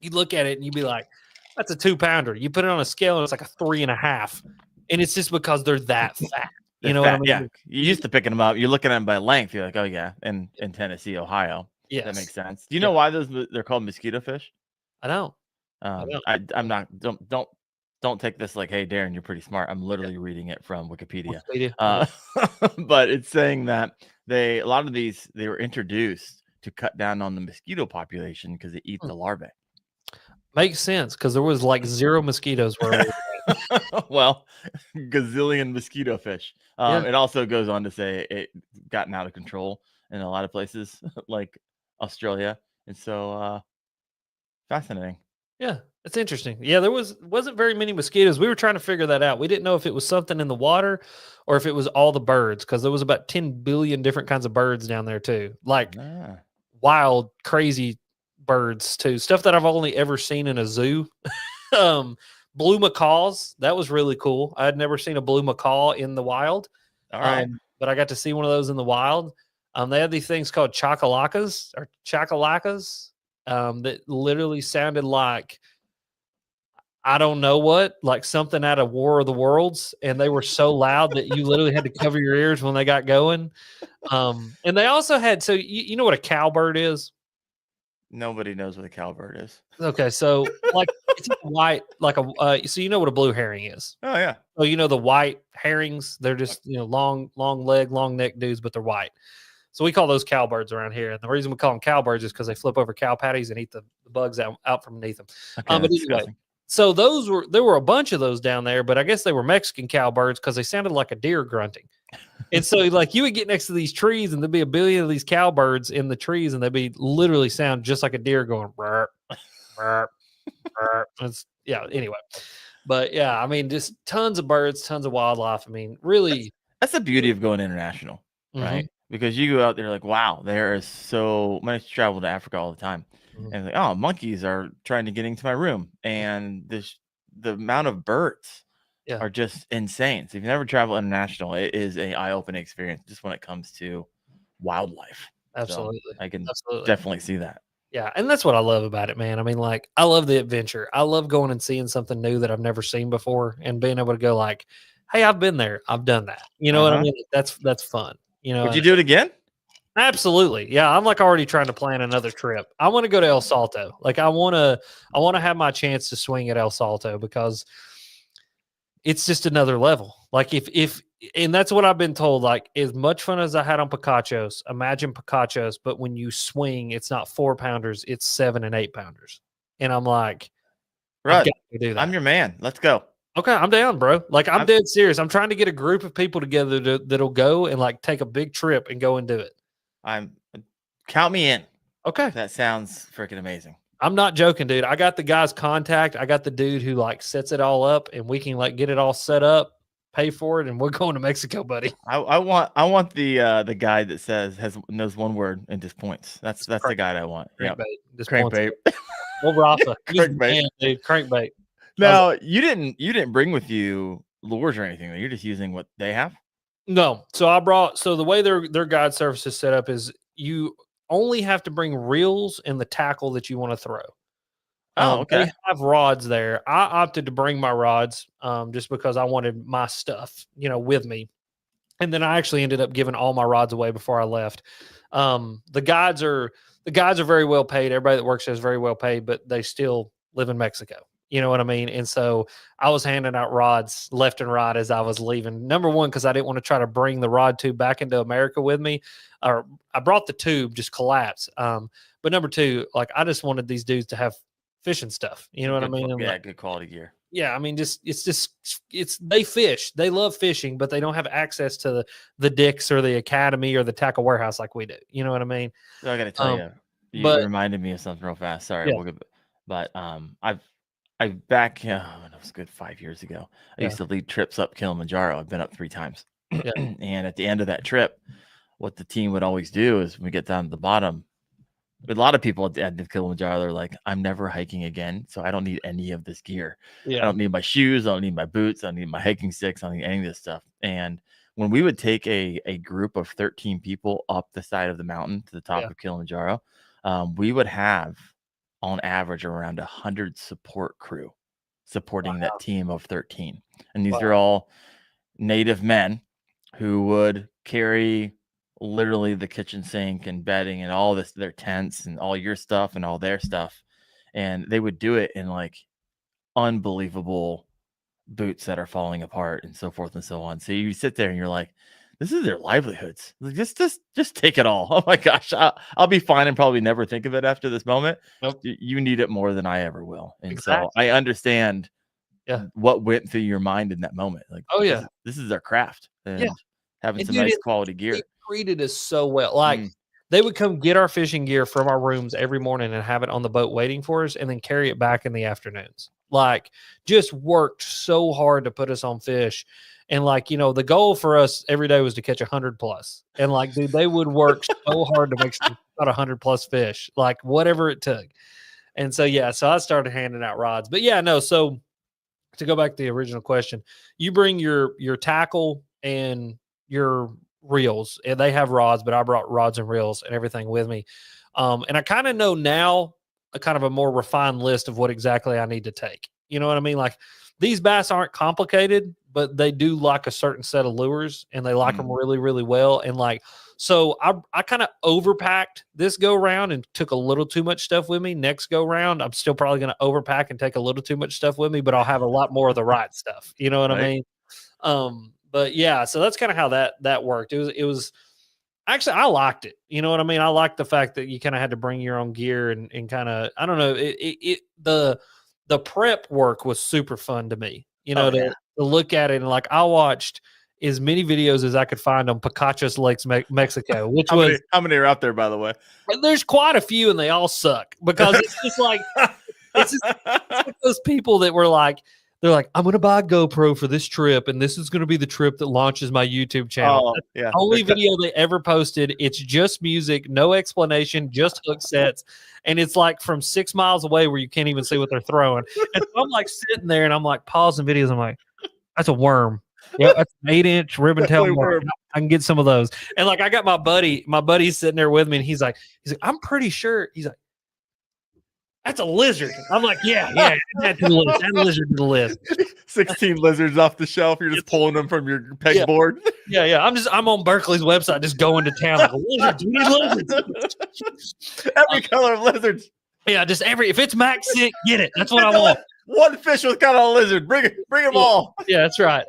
you look at it and you'd be like, that's a 2-pounder. You put it on a scale and it's like a 3.5. And it's just because they're that fat. You know what I mean? Yeah. You used to picking them up. You're looking at them by length. You're like, oh yeah, in Tennessee, Ohio. Yes. That makes sense. Do you know why they're called mosquito fish? I don't. I'm not. Don't take this like, hey, Daren, you're pretty smart. I'm literally reading it from Wikipedia. But it's saying that a lot of these they were introduced to cut down on the mosquito population because they eat the larvae. Makes sense because there was like 0 mosquitoes where well, gazillion mosquito fish. It also goes on to say it gotten out of control in a lot of places like Australia, and so fascinating. Yeah, it's interesting. Yeah, there wasn't very many mosquitoes. We were trying to figure that out. We didn't know if it was something in the water or if it was all the birds because there was about 10 billion different kinds of birds down there too, like wild, crazy birds too. Stuff that I've only ever seen in a zoo. Blue macaws, that was really cool. I had never seen a blue macaw in the wild. All right. But I got to see one of those in the wild. They had these things called chakalacas that literally sounded like I don't know what, like something out of War of the Worlds, and they were so loud that you literally had to cover your ears when they got going. And they also had, so you know what a cowbird is? Nobody knows what a cowbird is. Okay, so like it's white, like so you know what a blue herring is? Oh yeah. So you know the white herrings, they're just long leg, long neck dudes, but they're white. So we call those cowbirds around here. And the reason we call them cowbirds is because they flip over cow patties and eat the bugs out from beneath them. Okay, but anyway, so there were a bunch of those down there, but I guess they were Mexican cowbirds because they sounded like a deer grunting. And so like you would get next to these trees and there'd be a billion of these cowbirds in the trees and they'd be literally sound just like a deer going, burr, burr, burr. Anyway. But yeah, I mean, just tons of birds, tons of wildlife. I mean, really. That's the beauty of going international, right? Because you go out there like, wow, there is so much. Travel to Africa all the time. And like, oh, monkeys are trying to get into my room. And the amount of birds are just insane. So if you never travel international, it is an eye-opening experience just when it comes to wildlife. Absolutely. So I can definitely see that. Yeah. And that's what I love about it, man. I mean, like, I love the adventure. I love going and seeing something new that I've never seen before and being able to go like, hey, I've been there. I've done that. You know what I mean? That's fun. You know, would you do it again? Absolutely. Yeah. I'm like already trying to plan another trip. I want to go to El Salto. Like I want to have my chance to swing at El Salto because it's just another level. Like and that's what I've been told, like as much fun as I had on Picachos, imagine Picachos, but when you swing, it's not 4-pounders, it's 7 and 8-pounders. And I'm like, right, to do that. I'm your man. Let's go. Okay, I'm down, bro. Like I'm dead serious. I'm trying to get a group of people together that'll go and like take a big trip and go and do it. Count me in. Okay. That sounds freaking amazing. I'm not joking, dude. I got the guy's contact. I got the dude who like sets it all up and we can like get it all set up, pay for it, and we're going to Mexico, buddy. I want the guy that knows one word and just points. That's the guy that I want. Crankbait. Crankbait. Well, Rafa. Crankbait. Dude, crankbait. Now you didn't bring with you lures or anything. You're just using what they have. No. So the way their guide service is set up is you only have to bring reels and the tackle that you want to throw. Oh, okay. They have rods there. I opted to bring my rods just because I wanted my stuff, with me. And then I actually ended up giving all my rods away before I left. The guides are very well paid. Everybody that works there is very well paid, but they still live in Mexico. You know what I mean? And so I was handing out rods left and right as I was leaving. Number one, because I didn't want to try to bring the rod tube back into America with me. Or I brought the tube, just collapse. But number two, like I just wanted these dudes to have fishing stuff. You know what I mean? And Yeah, like, good quality gear. yeah, I mean, it's they fish, they love fishing, but they don't have access to the Dick's or the Academy or the tackle warehouse like we do. You know what I mean? So I got to tell you, you but- reminded me of something real fast. Sorry, Yeah. we'll get, but I back it was a good 5 years ago. I used to lead trips up Kilimanjaro. I've been up 3 times, Yeah. and at the end of that trip, what the team would always do is when we get down to the bottom. A lot of people at the end of Kilimanjaro, they're like, I'm never hiking again, so I don't need any of this gear. I Yeah. don't need my shoes. I don't need my boots. I don't need my hiking sticks. I don't need any of this stuff. And when we would take a group of 13 people up the side of the mountain to the top Yeah. of Kilimanjaro, we would have on average around 100 support crew supporting that team of 13. And these are all native men who would carry literally the kitchen sink and bedding and all this, their tents and all your stuff and all their stuff. And they would do it in like unbelievable boots that are falling apart and so forth and so on. So you sit there and you're like, this is their livelihoods. Like, just take it all. Oh my gosh, I'll be fine and probably never think of it after this moment. Nope. You need it more than I ever will. And Exactly. so I understand Yeah. what went through your mind in that moment. Like, Oh, yeah. this is their craft. And Yeah. having And some dude, nice quality gear. They treated us so well. Like they would come get our fishing gear from our rooms every morning and have it on the boat waiting for us and then carry it back in the afternoons. Like just worked so hard to put us on fish. And like, you know, the goal for us every day was to catch 100 plus. And like, dude, they would work so hard to make sure about 100 plus fish, like whatever it took. And so, yeah, so I started handing out rods, but yeah, no. So to go back to the original question, you bring your tackle and your reels, and they have rods, but I brought rods and reels and everything with me. And I kind of know now a kind of a more refined list of what exactly I need to take. You know what I mean? Like these bass aren't complicated, but they do like a certain set of lures and they like them really, really well. And like, so I kind of overpacked this go round and took a little too much stuff with me. Next go round, I'm still probably going to overpack and take a little too much stuff with me, but I'll have a lot more of the right stuff. You know what I mean? But yeah, so that's kind of how that worked. It was actually, I liked it. You know what I mean? I liked the fact that you kind of had to bring your own gear and kind of, I don't know, the prep work was super fun to me, you know, to look at it. And like, I watched as many videos as I could find on Pacachos Lakes, Mexico, which how many are out there, by the way? There's quite a few and they all suck because it's just like, it's like those people that were like, they're like, I'm going to buy a GoPro for this trip, and this is going to be the trip that launches my YouTube channel. Oh, yeah. Only video they ever posted. It's just music, no explanation, just hook sets. And it's like from 6 miles away where you can't even see what they're throwing. And so I'm like sitting there and I'm like pausing videos. I'm like, that's a worm. Yeah, that's an 8-inch ribbon tail worm. I can get some of those. And like I got my buddy's sitting there with me, and he's like, I'm pretty sure. He's like, that's a lizard. I'm like, yeah, add that to the list. Add a lizard to the list. 16 lizards off the shelf. You're just pulling them from your pegboard. Yeah. I'm on Berkeley's website just going to town. Like, lizards, we need lizards. Every color of lizards. Yeah, just if it's max sick, get it. That's what I want. One fish with kind of a lizard. Bring them all. Yeah, that's right.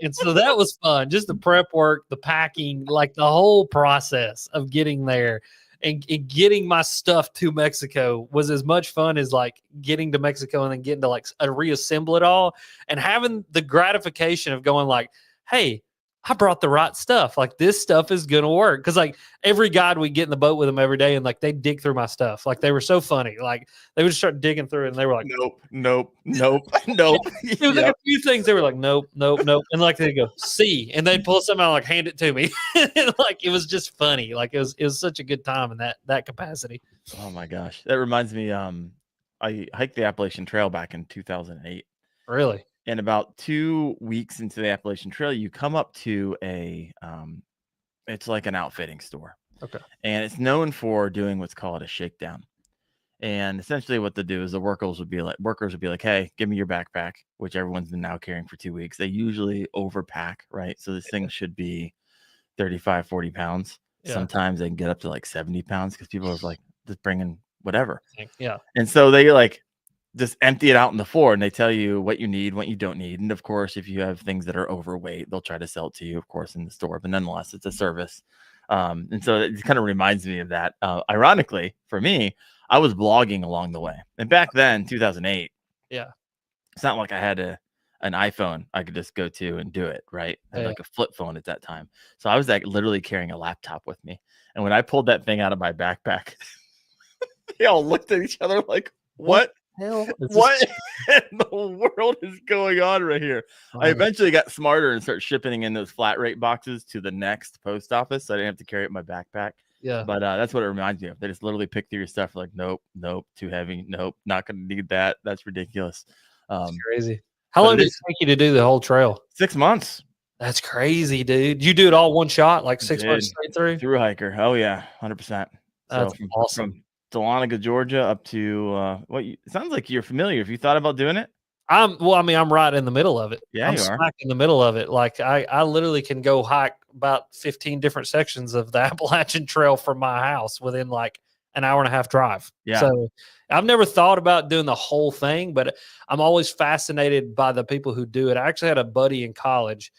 And so that was fun. Just the prep work, the packing, like the whole process of getting there. And getting my stuff to Mexico was as much fun as like getting to Mexico and then getting to like reassemble it all and having the gratification of going like, hey, I brought the right stuff. Like this stuff is going to work. Cause like every guide we get in the boat with them every day and like they dig through my stuff. Like they were so funny. Like they would just start digging through it and they were like, nope. It was like a few things. They were like, nope. And like they go, see, and they'd pull something out, like hand it to me. Like it was just funny. Like it was such a good time in that capacity. Oh my gosh. That reminds me. I hiked the Appalachian Trail back in 2008. Really? And about 2 weeks into the Appalachian Trail, you come up to it's like an outfitting store. Okay. And it's known for doing what's called a shakedown. And essentially what they do is the workers would be like, hey, give me your backpack, which everyone's been now carrying for 2 weeks. They usually overpack, right? So this thing should be 35, 40 pounds. Yeah. Sometimes they can get up to like 70 pounds because people are like just bringing whatever. Yeah. And so they like just empty it out on the floor, and they tell you what you need, what you don't need. And of course, if you have things that are overweight, they'll try to sell it to you, of course, in the store. But nonetheless, it's a service. And so it kind of reminds me of that. Ironically, for me, I was blogging along the way. And back then, 2008, Yeah. it's not like I had an iPhone I could just go to and do it, right? I had Yeah. like a flip phone at that time. So I was like literally carrying a laptop with me. And when I pulled that thing out of my backpack, they all looked at each other like, what? Hell, What in the world is going on right here? I eventually got smarter and started shipping in those flat rate boxes to the next post office, so I didn't have to carry it in my backpack. Yeah. But that's what it reminds me of. They just literally pick through your stuff like, nope, too heavy. Nope, not going to need that. That's ridiculous. That's crazy. How long did it take you to do the whole trail? 6 months. That's crazy, dude. You do it all one shot, like 6 months straight through? Through hiker. Oh, yeah, 100%. That's awesome. From Dahlonega, Georgia, up to it sounds like you're familiar. Have you thought about doing it? I'm right in the middle of it. Yeah, I'm you are. smack in the middle of it. Like I literally can go hike about 15 different sections of the Appalachian Trail from my house within like an hour and a half drive. Yeah. So I've never thought about doing the whole thing, but I'm always fascinated by the people who do it. I actually had a buddy in college.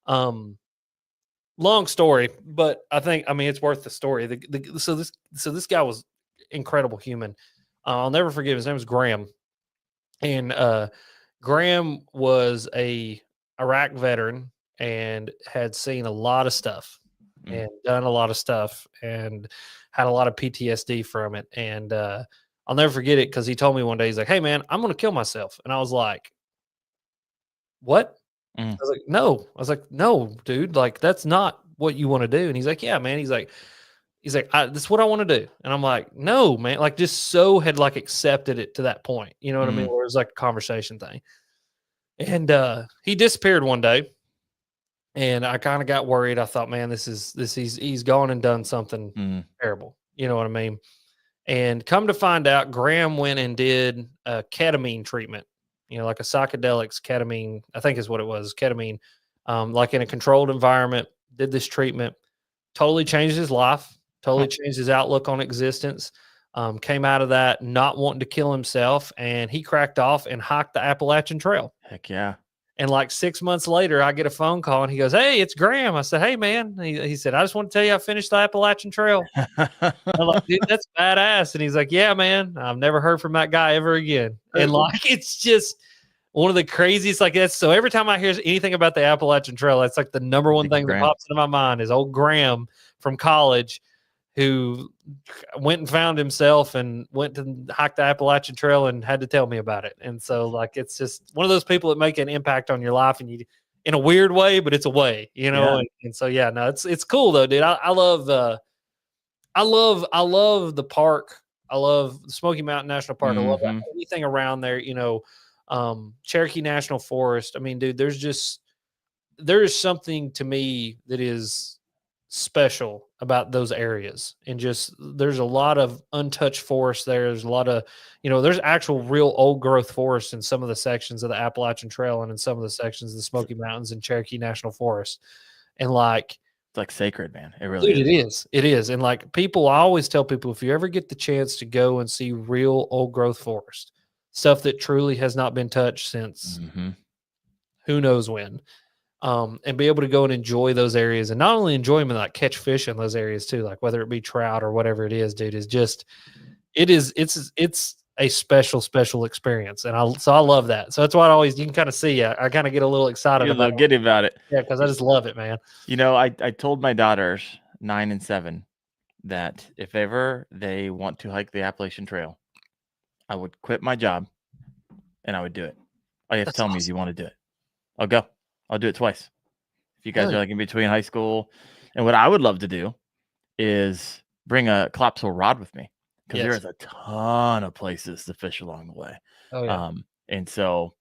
Long story, but I mean it's worth the story. So this guy was incredible human. I'll never forget. His name was Graham, and Graham was a Iraq veteran and had seen a lot of stuff and done a lot of stuff and had a lot of PTSD from it. And I'll never forget it because he told me one day, he's like, "Hey man, I'm going to kill myself." And I was like, "What?" I was like, "No." I was like, "No, dude, like that's not what you want to do." And he's like, "Yeah, man." He's like, "This is what I want to do." And I'm like, "No, man." Like just so had like accepted it to that point. You know what I mean? Where it was like a conversation thing. And he disappeared one day. And I kind of got worried. I thought, man, he's gone and done something terrible. You know what I mean? And come to find out, Graham went and did a ketamine treatment, like a psychedelics ketamine, I think is what it was, ketamine, like in a controlled environment, did this treatment, totally changed his life, totally changed his outlook on existence, came out of that not wanting to kill himself, and he cracked off and hiked the Appalachian Trail. Heck yeah. And like 6 months later, I get a phone call and he goes, "Hey, it's Graham." I said, "Hey, man." He said, "I just want to tell you I finished the Appalachian Trail." I'm like, "Dude, that's badass." And he's like, "Yeah, man, I've never heard from that guy ever again." And like, it's just one of the craziest like that. So every time I hear anything about the Appalachian Trail, that's like the number one thing that pops into my mind is old Graham from college who went and found himself and went to hike the Appalachian Trail and had to tell me about it. And so like, it's just one of those people that make an impact on your life and you, in a weird way, but it's a way, Yeah. And so, yeah, no, it's cool though, dude. I love the park. I love the Smoky Mountain National Park. I love anything around there, Cherokee National Forest. I mean, dude, there is something to me that is special about those areas, and just there's a lot of untouched forest there. There's a lot of there's actual real old growth forest in some of the sections of the Appalachian Trail and in some of the sections of the Smoky Mountains and Cherokee National Forest, and like it's like sacred, man. It really is. It is. And like I always tell people, if you ever get the chance to go and see real old growth forest stuff that truly has not been touched since who knows when, and be able to go and enjoy those areas, and not only enjoy them and like catch fish in those areas too, like whether it be trout or whatever it is, dude, is just it's a special experience. And I love that. So that's why you can kind of see, I kind of get a little excited about it. Yeah, because I just love it, man. I told my daughters 9 and 7 that if ever they want to hike the Appalachian Trail, I would quit my job and I would do it. All you have to tell me is you want to do it. I'll go. I'll do it twice. If you guys are like in between high school. And what I would love to do is bring a collapsible rod with me, because there is a ton of places to fish along the way. Oh, yeah. And so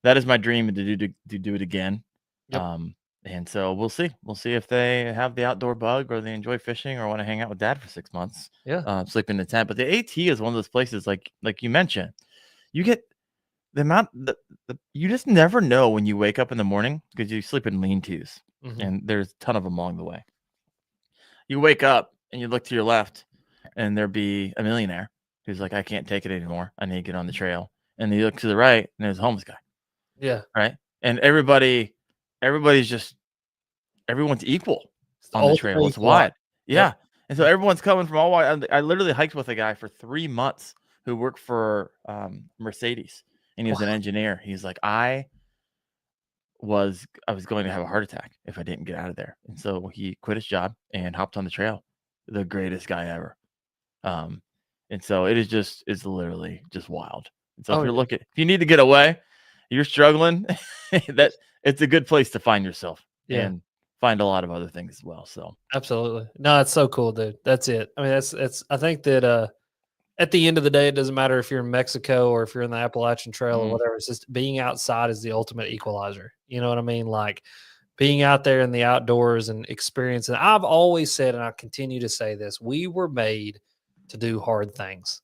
that is my dream, to do it again. Yep. And so we'll see. We'll see if they have the outdoor bug, or they enjoy fishing, or want to hang out with dad for 6 months. Yeah. Sleep in the tent. But the AT is one of those places, like you mentioned, you get the amount that you just never know when you wake up in the morning, because you sleep in lean-tos, and there's a ton of them along the way. You wake up and you look to your left, and there be a millionaire who's like, "I can't take it anymore. I need to get on the trail." and you look to the right, and there's a homeless guy. Yeah. Right. And everyone's equal on the trail. It's wide. Yeah. Yep. And so everyone's coming from all wide. I literally hiked with a guy for 3 months who worked for Mercedes, and he was an engineer. He's like, I was going to have a heart attack if I didn't get out of there. And so he quit his job and hopped on the trail. The greatest guy ever. And so it's literally just wild. And so if you need to get away, you're struggling, that it's a good place to find yourself and find a lot of other things as well. So absolutely. No, it's so cool, dude. That's it. I mean, that's I think that at the end of the day, it doesn't matter if you're in Mexico or if you're in the Appalachian Trail or whatever. It's just being outside is the ultimate equalizer. You know what I mean? Like being out there in the outdoors and experiencing. I've always said, and I continue to say this, we were made to do hard things.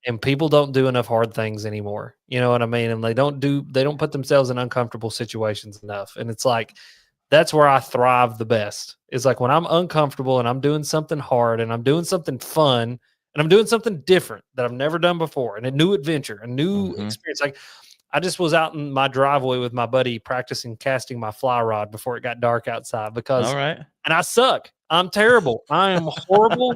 And people don't do enough hard things anymore. You know what I mean? And they don't put themselves in uncomfortable situations enough. And it's like, that's where I thrive the best. It's like when I'm uncomfortable and I'm doing something hard and I'm doing something fun and I'm doing something different that I've never done before, and a new adventure, a new experience. Like I just was out in my driveway with my buddy practicing casting my fly rod before it got dark outside and I suck. I'm terrible. I am horrible.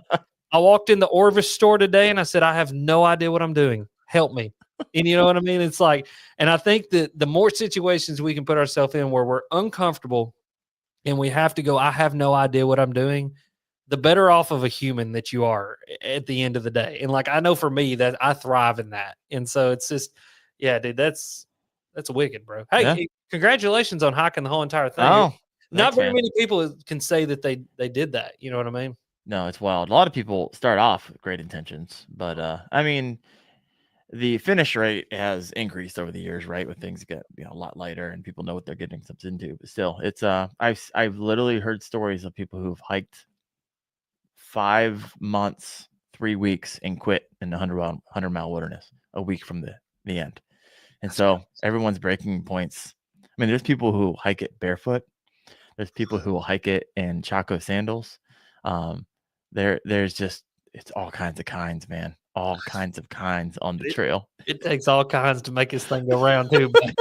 I walked in the Orvis store today and I said, I have no idea what I'm doing. Help me. And you know what I mean? It's like, and I think that the more situations we can put ourselves in where we're uncomfortable and we have to go, I have no idea what I'm doing, the better off of a human that you are at the end of the day. And like, I know for me that I thrive in that. And so it's just, yeah, dude, that's wicked, bro. Hey, congratulations on hiking the whole entire thing. Oh, not very many people can say that they did that. You know what I mean? No, it's wild. A lot of people start off with great intentions, but I mean, the finish rate has increased over the years, right? When things get a lot lighter and people know what they're getting themselves into. But still, it's I've literally heard stories of people who've hiked 5 months, 3 weeks, and quit in the 100-mile wilderness a week from the end. And so everyone's breaking points. I mean, there's people who hike it barefoot. There's people who will hike it in Chaco sandals. There's just, it's all kinds of kinds, man. All kinds of kinds on the trail. It takes all kinds to make this thing go round too. But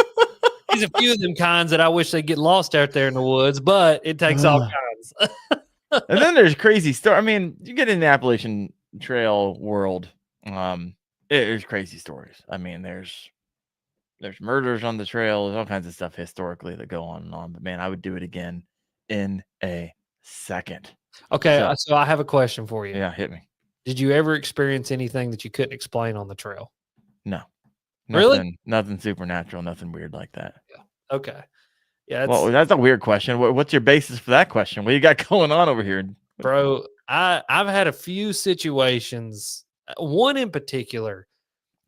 there's a few of them kinds that I wish they'd get lost out there in the woods, but it takes all kinds. And then there's crazy stories. I mean, you get in the Appalachian Trail world, there's crazy stories. I mean, there's murders on the trail. There's all kinds of stuff historically that go on and on. But man, I would do it again in a second. Okay, so I have a question for you. Yeah, hit me. Did you ever experience anything that you couldn't explain on the trail? No. Really? Nothing supernatural, nothing weird like that. Yeah. Okay. Yeah. Well, that's a weird question. What's your basis for that question? What you got going on over here? Bro, I've had a few situations. One in particular,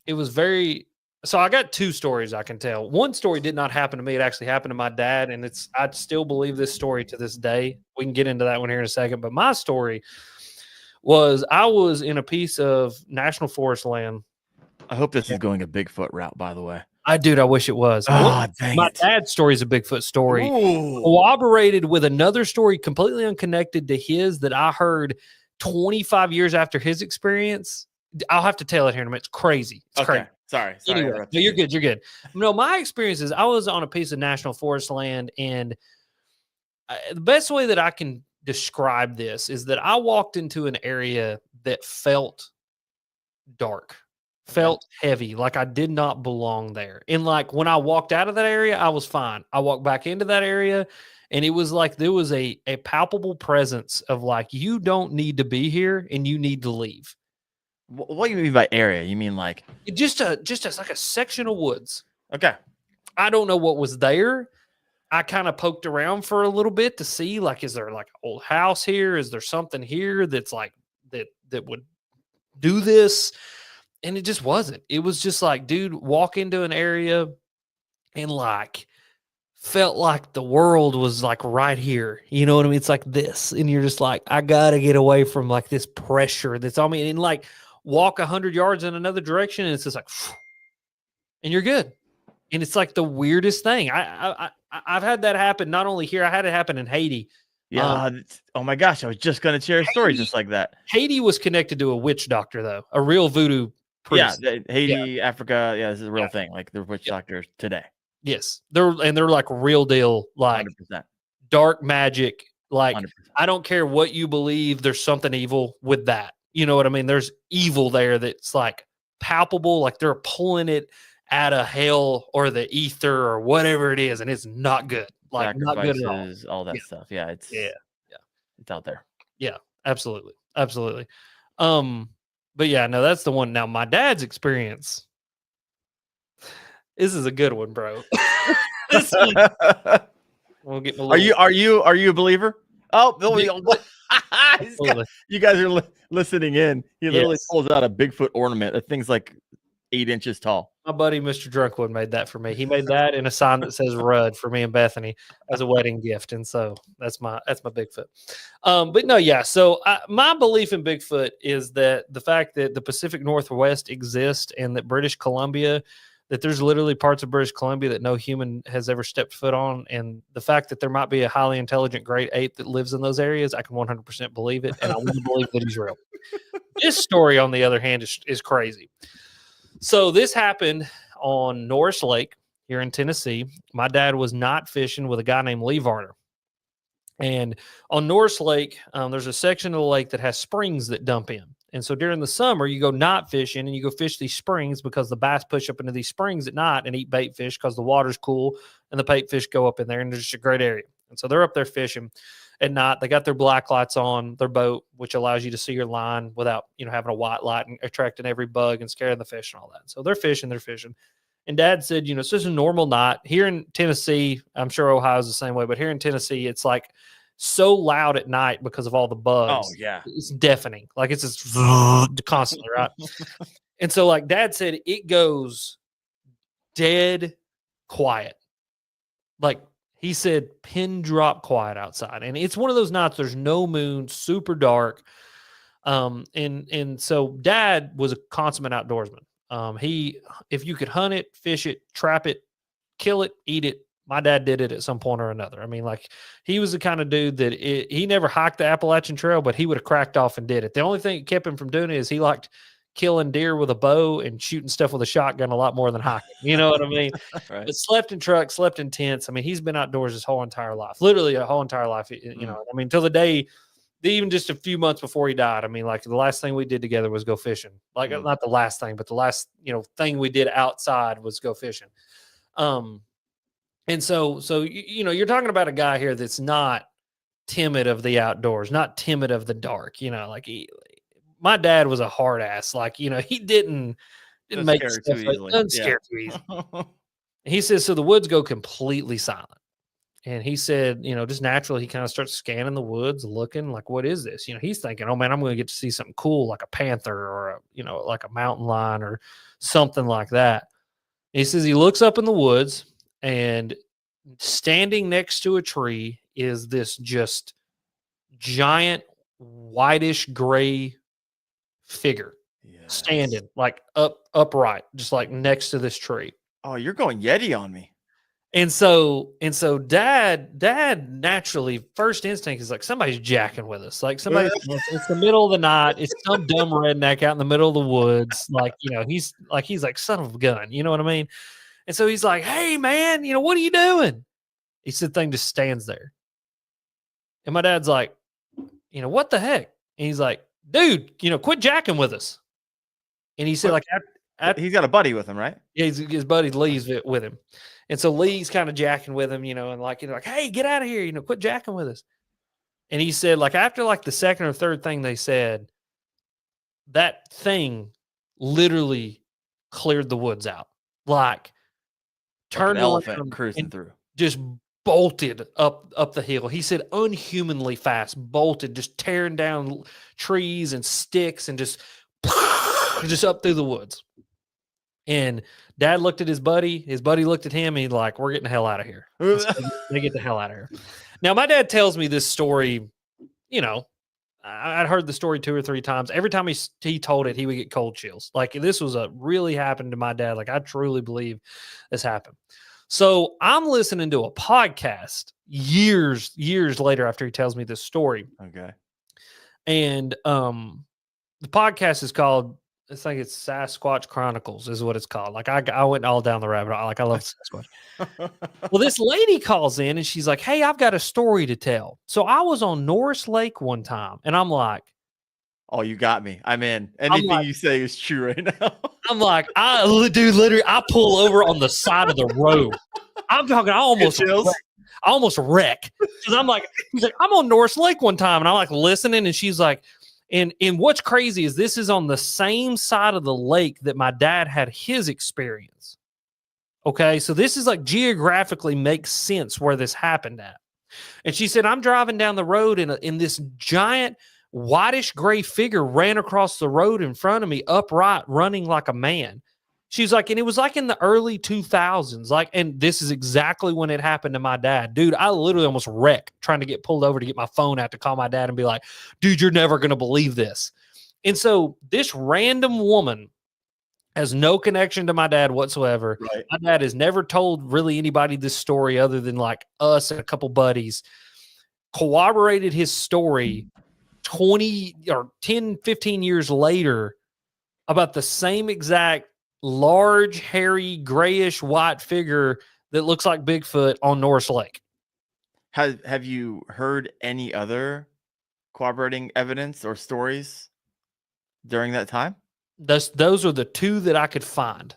it was so I got two stories I can tell. One story did not happen to me. It actually happened to my dad, and I still believe this story to this day. We can get into that one here in a second. But my story was I was in a piece of national forest land. I hope this is going a Bigfoot route, by the way. I wish it was. My dad's story is a Bigfoot story. Ooh. Corroborated with another story completely unconnected to his that I heard 25 years after his experience. I'll have to tell it here in a minute. It's crazy. It's crazy. Sorry. Anyway, no, you're good. You're good. No, my experience is I was on a piece of national forest land, and the best way that I can describe this is that I walked into an area that felt dark, felt heavy, like I did not belong there. And like when I walked out of that area, I was fine. I walked back into that area, and it was like there was a palpable presence of like, you don't need to be here and you need to leave. What do you mean by area? You mean like just like a section of woods? Okay. I don't know what was there. I kind of poked around for a little bit to see, like, is there like an old house here? Is there something here that's like that would do this? And it just wasn't. It was just like, dude, walk into an area and like felt like the world was like right here. You know what I mean? It's like this. And you're just like, I got to get away from like this pressure that's on me. And like walk 100 yards in another direction, and it's just like, and you're good. And it's like the weirdest thing. I've had that happen not only here, I had it happen in Haiti. Yeah. Oh my gosh. I was just going to share a story just like that. Haiti was connected to a witch doctor, though, a real voodoo Yeah, priests. Haiti, Africa. Yeah, this is a real Yeah. thing. Like the witch Yep. doctors today. Yes, they're like real deal, like 100%. dark magic. Like 100%. I don't care what you believe, there's something evil with that. You know what I mean? There's evil there that's like palpable, like they're pulling it out of hell or the ether or whatever it is, and it's not good. Like not good at all. Sacrifices, all that Yeah. stuff. Yeah, it's Yeah. it's out there. Yeah, absolutely. Absolutely. But yeah, no, that's the one. Now, my dad's experience. This is a good one, bro. This one, we'll get a little, Are you a believer? Oh, Absolutely. you guys are listening in. He literally Yes. pulls out a Bigfoot ornament. That thing's like 8 inches tall. My buddy, Mr. Drunkwood, made that for me. He made that in a sign that says "Rudd" for me and Bethany as a wedding gift, and so that's my Bigfoot. But no, yeah. So my belief in Bigfoot is that the fact that the Pacific Northwest exists and that British Columbia, that there's literally parts of British Columbia that no human has ever stepped foot on, and the fact that there might be a highly intelligent great ape that lives in those areas, I can 100% believe it, and I want to believe that he's real. This story, on the other hand, is crazy. So this happened on Norris Lake here in Tennessee. My dad was not fishing with a guy named Lee Varner. And on Norris Lake, there's a section of the lake that has springs that dump in. And so during the summer, you go night fishing and you go fish these springs because the bass push up into these springs at night and eat bait fish because the water's cool and the bait fish go up in there, and it's just a great area. And so they're up there fishing at night. They got their black lights on their boat, which allows you to see your line without, having a white light and attracting every bug and scaring the fish and all that. So they're fishing. And Dad said, it's just a normal night here in Tennessee. I'm sure Ohio's the same way, but here in Tennessee, it's like so loud at night because of all the bugs. Oh yeah, it's deafening. Like it's just constantly, right? And so, like Dad said, it goes dead quiet. Like he said, pin drop quiet outside, and it's one of those nights. There's no moon, super dark. And so Dad was a consummate outdoorsman. If you could hunt it, fish it, trap it, kill it, eat it, my dad did it at some point or another. I mean, like he was the kind of dude that he never hiked the Appalachian Trail, but he would have cracked off and did it. The only thing that kept him from doing it is he liked killing deer with a bow and shooting stuff with a shotgun a lot more than hiking. You know what I mean? right. But slept in trucks, slept in tents. I mean, he's been outdoors his whole entire life, literally a whole entire life. I mean, till the day, even just a few months before he died. I mean, like the last thing we did together was go fishing. Like not the last thing, but the last, thing we did outside was go fishing. And so, you're talking about a guy here that's not timid of the outdoors, not timid of the dark, like my dad was a hard ass. Like, he didn't make stuff too easily. Doesn't scare too easy. He says, so the woods go completely silent. And he said, just naturally, he kind of starts scanning the woods, looking like, what is this? He's thinking, oh man, I'm going to get to see something cool, like a panther or like a mountain lion or something like that. And he says he looks up in the woods, and standing next to a tree is this just giant whitish gray figure standing like upright, just like next to this tree. Oh, you're going Yeti on me. And so dad naturally, first instinct is like, somebody's jacking with us. Like it's the middle of the night. It's some dumb redneck out in the middle of the woods. Like, he's like son of a gun. You know what I mean? And so he's like, hey man, what are you doing? He said, thing just stands there. And my dad's like, what the heck? And he's like, dude, quit jacking with us. And he said, he's got a buddy with him, right? Yeah, his buddy Lee's with him. And so Lee's kind of jacking with him, and like, hey, get out of here, quit jacking with us. And he said, like, after like the second or third thing they said, that thing literally cleared the woods out. Like turned an elephant around cruising through. Just bolted up the hill. He said unhumanly fast, bolted, just tearing down trees and sticks and just up through the woods. And Dad looked at his buddy looked at him, and he's like, we're getting the hell out of here. They get the hell out of here. Now, my dad tells me this story, I'd heard the story 2 or 3 times. Every time he told it, he would get cold chills. Like this was really happened to my dad. Like I truly believe this happened. So I'm listening to a podcast years later after he tells me this story. Okay. And the podcast is called It's like it's Sasquatch Chronicles is what it's called. Like I went all down the rabbit hole. Like I love Sasquatch. Well, this lady calls in and she's like, "Hey, I've got a story to tell." So I was on Norris Lake one time, and I'm like, Oh, you got me. I'm in. Anything you say is true right now. dude, literally, I pull over on the side of the road. I'm talking, I almost wreck because I'm like, he's like, I'm on Norris Lake one time, and I'm like listening, and she's like, and what's crazy is this is on the same side of the lake that my dad had his experience. Okay, so this is like geographically makes sense where this happened at. And she said, I'm driving down the road, and in this giant whitish gray figure ran across the road in front of me, upright, running like a man. She's like, and it was like in the early 2000s. Like, and this is exactly when it happened to my dad. Dude, I literally almost wrecked trying to get pulled over to get my phone out to call my dad and be like, dude, you're never going to believe this. And so this random woman has no connection to my dad whatsoever. Right. My dad has never told really anybody this story other than like us and a couple buddies. Corroborated his story 20 or 10, 15 years later about the same exact large, hairy, grayish white figure that looks like Bigfoot on Norris Lake. Have you heard any other corroborating evidence or stories during that time? Those are the two that I could find.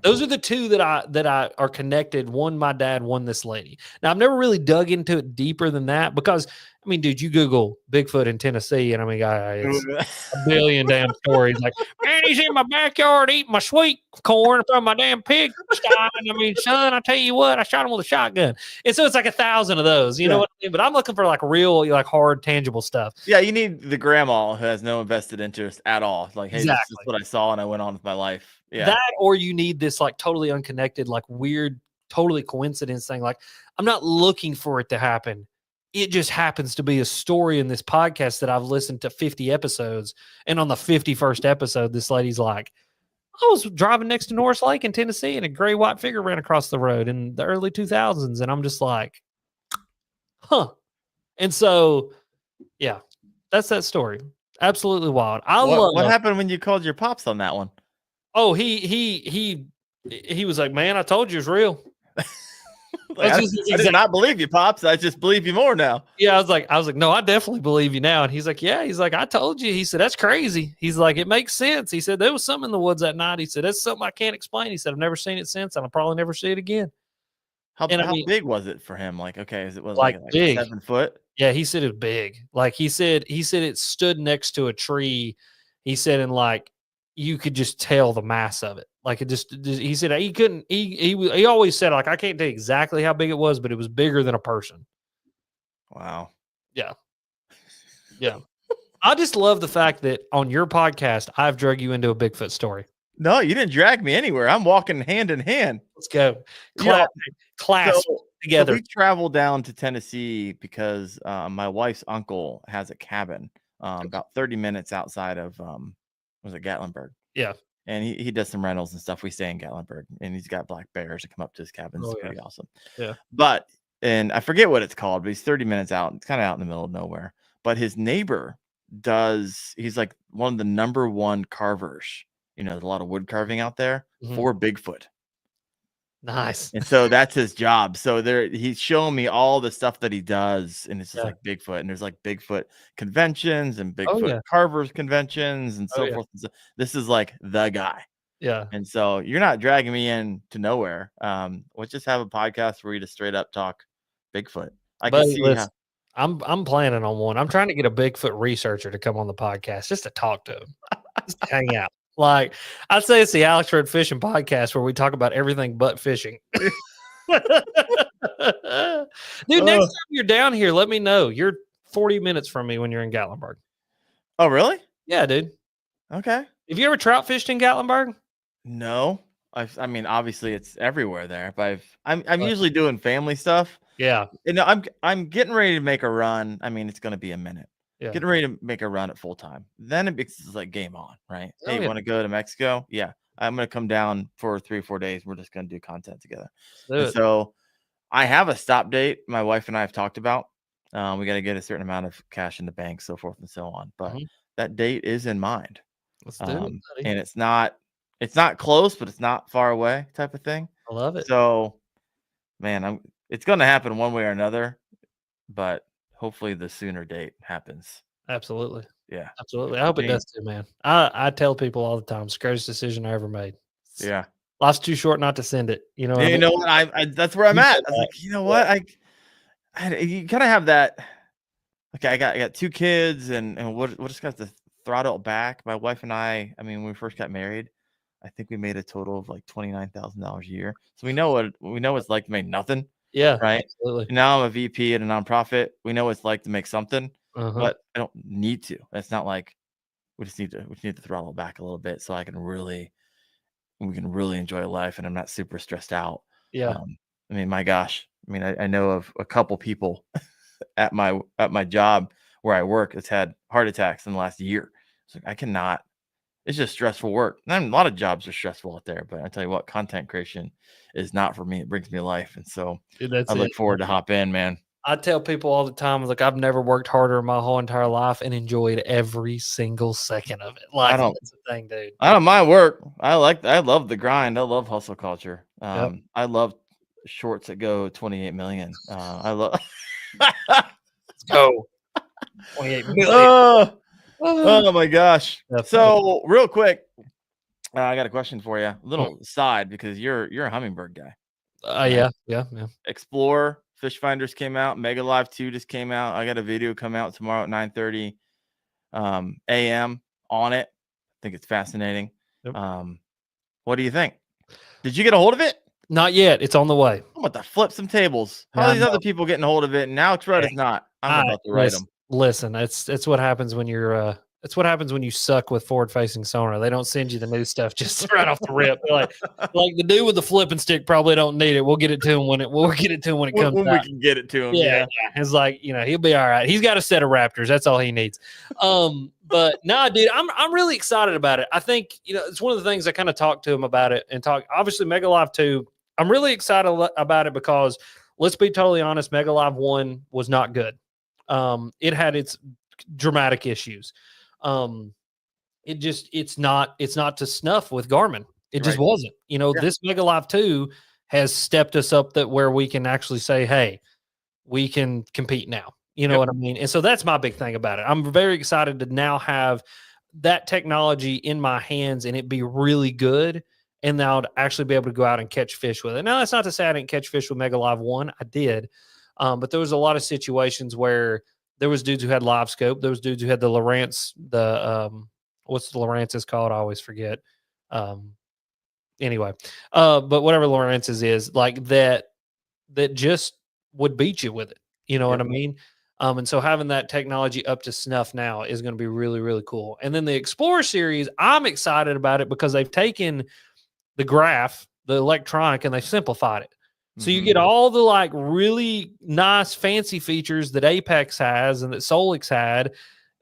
Those are the two that I are connected. One, my dad, one, this lady. Now, I've never really dug into it deeper than that because, I mean, dude, you Google Bigfoot in Tennessee, and I mean, it's a billion damn stories. Like, man, he's in my backyard eating my sweet corn from my damn pig sty. I mean, son, I tell you what, I shot him with a shotgun. And so it's like 1,000 of those, you know what I mean? But I'm looking for like real, like hard, tangible stuff. Yeah, you need the grandma who has no invested interest at all. Like, hey, Exactly. This is what I saw, and I went on with my life. Yeah. That, or you need this like totally unconnected, like weird, totally coincidence thing. Like, I'm not looking for it to happen. It just happens to be a story in this podcast that I've listened to 50 episodes. And on the 51st episode, this lady's like, I was driving next to Norris Lake in Tennessee and a gray white figure ran across the road in the early 2000s. And I'm just like, huh. And so, yeah, that's that story. Absolutely wild. What happened when you called your pops on that one? Oh, he was like, man, I told you it's real. Like, I did not believe you, pops. I just believe you more now. Yeah, I was like, no, I definitely believe you now. And he's like, yeah. He's like, I told you. He said, that's crazy. He's like, it makes sense. He said, there was something in the woods that night. He said, that's something I can't explain. He said, I've never seen it since, and I'll probably never see it again. How big was it for him? Like, okay, was like big. 7 foot? Yeah, he said it was big. Like he said it stood next to a tree. He said, and like you could just tell the mass of it. Like it just he said he couldn't. He always said, like, I can't tell you exactly how big it was, but it was bigger than a person. Wow. Yeah. Yeah. I just love the fact that on your podcast, I've drug you into a Bigfoot story. No, you didn't drag me anywhere. I'm walking hand in hand. Let's go. Class together. So we traveled down to Tennessee because my wife's uncle has a cabin about 30 minutes outside of was it Gatlinburg? Yeah. And he does some rentals and stuff. We stay in Gatlinburg, and he's got black bears that come up to his cabin. It's pretty awesome. Yeah. And I forget what it's called, but he's 30 minutes out. It's kind of out in the middle of nowhere. But his neighbor he's like one of the number one carvers. You know, there's a lot of wood carving out there for Bigfoot. Nice. And so that's his job. So he's showing me all the stuff that he does, and it's just like Bigfoot. And there's like Bigfoot conventions and Bigfoot carvers conventions and so forth. And so this is like the guy. Yeah. And so you're not dragging me in to nowhere. Let's just have a podcast where we just straight up talk Bigfoot. I'm planning on one. I'm trying to get a Bigfoot researcher to come on the podcast just to talk to him, just to hang out. Like, I'd say it's the Alex Red Fishing Podcast where we talk about everything but fishing. Dude, next time you're down here, let me know. You're 40 minutes from me when you're in Gatlinburg. Oh, really? Yeah, dude. Okay. Have you ever trout fished in Gatlinburg? No. I mean, obviously it's everywhere there, but I'm usually doing family stuff. Yeah. And I'm getting ready to make a run. I mean, it's going to be a minute. Yeah. Getting ready to make a run at full time. Then it's like game on, right? Hey, you want to go to Mexico? Yeah. I'm going to come down for 3 or 4 days. We're just going to do content together. And so I have a stop date. My wife and I have talked about. We got to get a certain amount of cash in the bank, so forth and so on. But that date is in mind. Let's do it, buddy. And it's not close, but it's not far away type of thing. I love it. So, man, it's going to happen one way or another, but hopefully the sooner date happens. Absolutely. Yeah. Absolutely. I hope it does too, man. I tell people all the time, it's the greatest decision I ever made. Yeah. Life's too short not to send it. You know what I You mean? know what? I that's where I'm at. I was like, you know what? You kind of have that. Okay, I got 2 kids, and we'll just got to throttle it back. My wife and I mean, when we first got married, I think we made a total of like $29,000 a year. So we know what it's like to make nothing, Yeah. right? Absolutely. Now I'm a VP at a nonprofit. We know what it's like to make something, Uh-huh. but I don't need to. It's not like we just need to throttle it back a little bit so we can really enjoy life, and I'm not super stressed out. Yeah. I mean, my gosh. I mean, I know of a couple people at my job where I work that's had heart attacks in the last year. It's like I cannot. It's just stressful work. And a lot of jobs are stressful out there, but I tell you what, content creation is not for me. It brings me life, and so Dude, that's I look it. forward to hop in, man. I tell people all the time, like, I've never worked harder in my whole entire life and enjoyed every single second of it. Like, that's the thing, dude. I don't mind work. I love the grind. I love hustle culture. Yep. I love shorts that go 28 million. I love. Let's go. 28 million. Oh my gosh. That's So real quick, I got a question for you. A little side, because you're a hummingbird guy. Yeah. Explore Fish Finders came out. MegaLive 2 just came out. I got a video come out tomorrow at 9:30 a.m. on it. I think it's fascinating. Yep. What do you think? Did you get a hold of it? Not yet. It's on the way. I'm about to flip some tables. How Yeah, are I these other people getting a hold of it, and Alex Rudd is not? I'm about to write them. Listen, it's what happens when you're it's what happens when you suck with forward-facing sonar. They don't send you the new stuff just right off the rip. They're like the dude with the flipping stick probably don't need it. We'll get it to him when it comes when out. we can get it to him. Yeah. It's like, he'll be all right. He's got a set of Raptors. That's all he needs. But nah, dude, I'm really excited about it. I think, it's one of the things I kind of talked to him about it and obviously MegaLive 2. I'm really excited about it because let's be totally honest, MegaLive 1 was not good. It had its dramatic issues. It's not to snuff with Garmin. It just wasn't. This MegaLive 2 has stepped us up that where we can actually say, hey, we can compete now. You know what I mean? And so that's my big thing about it. I'm very excited to now have that technology in my hands and it be really good. And now to actually be able to go out and catch fish with it. Now, that's not to say I didn't catch fish with MegaLive 1. I did. But there was a lot of situations where there was dudes who had live scope. There was dudes who had the Lowrance, what's the Lowrance's called? I always forget. Anyway, but whatever Lowrance's is, like that just would beat you with it. You know what I mean? And so having that technology up to snuff now is going to be really, really cool. And then the Explorer series, I'm excited about it because they've taken the graph, the electronic, and they've simplified it. So you get all the really nice fancy features that Apex has and that Solix had,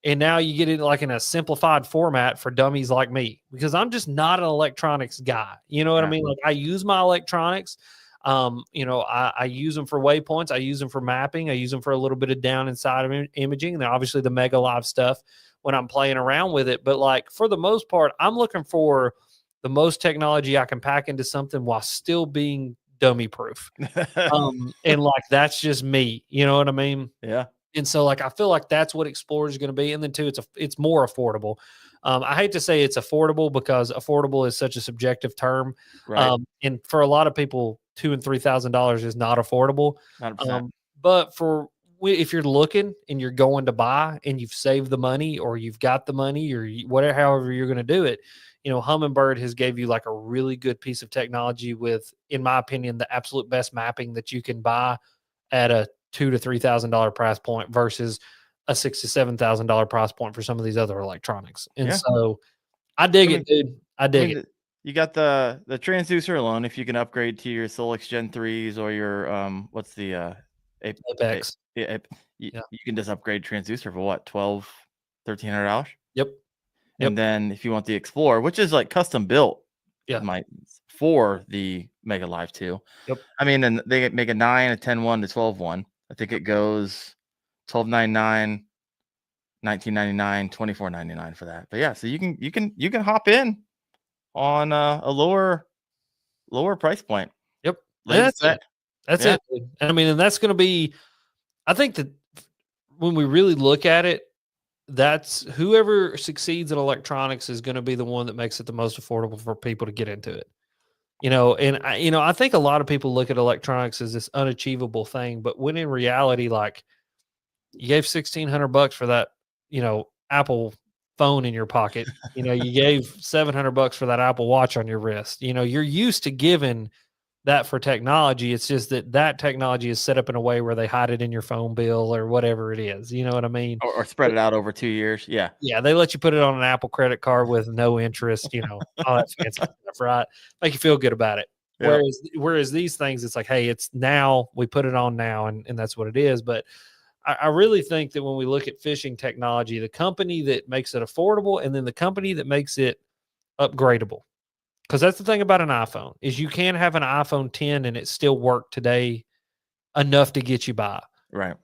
and now you get it in a simplified format for dummies like me because I'm just not an electronics guy. You know what I mean? Like I use my electronics. I use them for waypoints. I use them for mapping. I use them for a little bit of down inside of imaging. And then obviously the MegaLive stuff when I'm playing around with it. But for the most part, I'm looking for the most technology I can pack into something while still being dummy proof. And that's just me, you know what I mean? Yeah. And so I feel like that's what Explorer is going to be. And then too, it's more affordable. I hate to say it's affordable because affordable is such a subjective term. Right. And for a lot of people, $2,000 and $3,000 is not affordable. 100%. But if you're looking and you're going to buy and you've saved the money or you've got the money or whatever, however you're going to do it, Humminbird has gave you a really good piece of technology with, in my opinion, the absolute best mapping that you can buy at a $2,000 to $3,000 price point versus a $6,000 to $7,000 price point for some of these other electronics. And so I dig it, dude. I dig it. You got the transducer alone. If you can upgrade to your Solix Gen 3s or your what's the Apex. You can just upgrade transducer for what, $1,200-$1,300? Yep. And then if you want the Explorer, which is custom built, for the MegaLive 2. Yep. I mean, then they make a 9, a 10-1 to 12-1. I think it goes $1,299, $19.99, $24.99 for that. But yeah, so you can hop in on a lower price point. Yep. And Latest that's set. it. That's Yeah. it. Dude. And I mean, and that's going to be, I think that when we really look at it, that's whoever succeeds in electronics is going to be the one that makes it the most affordable for people to get into it. And I think a lot of people look at electronics as this unachievable thing, but when in reality, like you gave $1,600 for that, Apple phone in your pocket, you gave $700 for that Apple Watch on your wrist, you're used to giving that for technology. It's just that technology is set up in a way where they hide it in your phone bill or whatever it is. You know what I mean? Or spread it out over 2 years. Yeah. Yeah, they let you put it on an Apple credit card with no interest, all that fancy stuff, right? Make you feel good about it. Yep. Whereas these things, it's like, hey, it's now, we put it on now, and that's what it is. But I really think that when we look at fishing technology, the company that makes it affordable and then the company that makes it upgradable. Because that's the thing about an iPhone is you can have an iPhone 10 and it still work today enough to get you by. Right.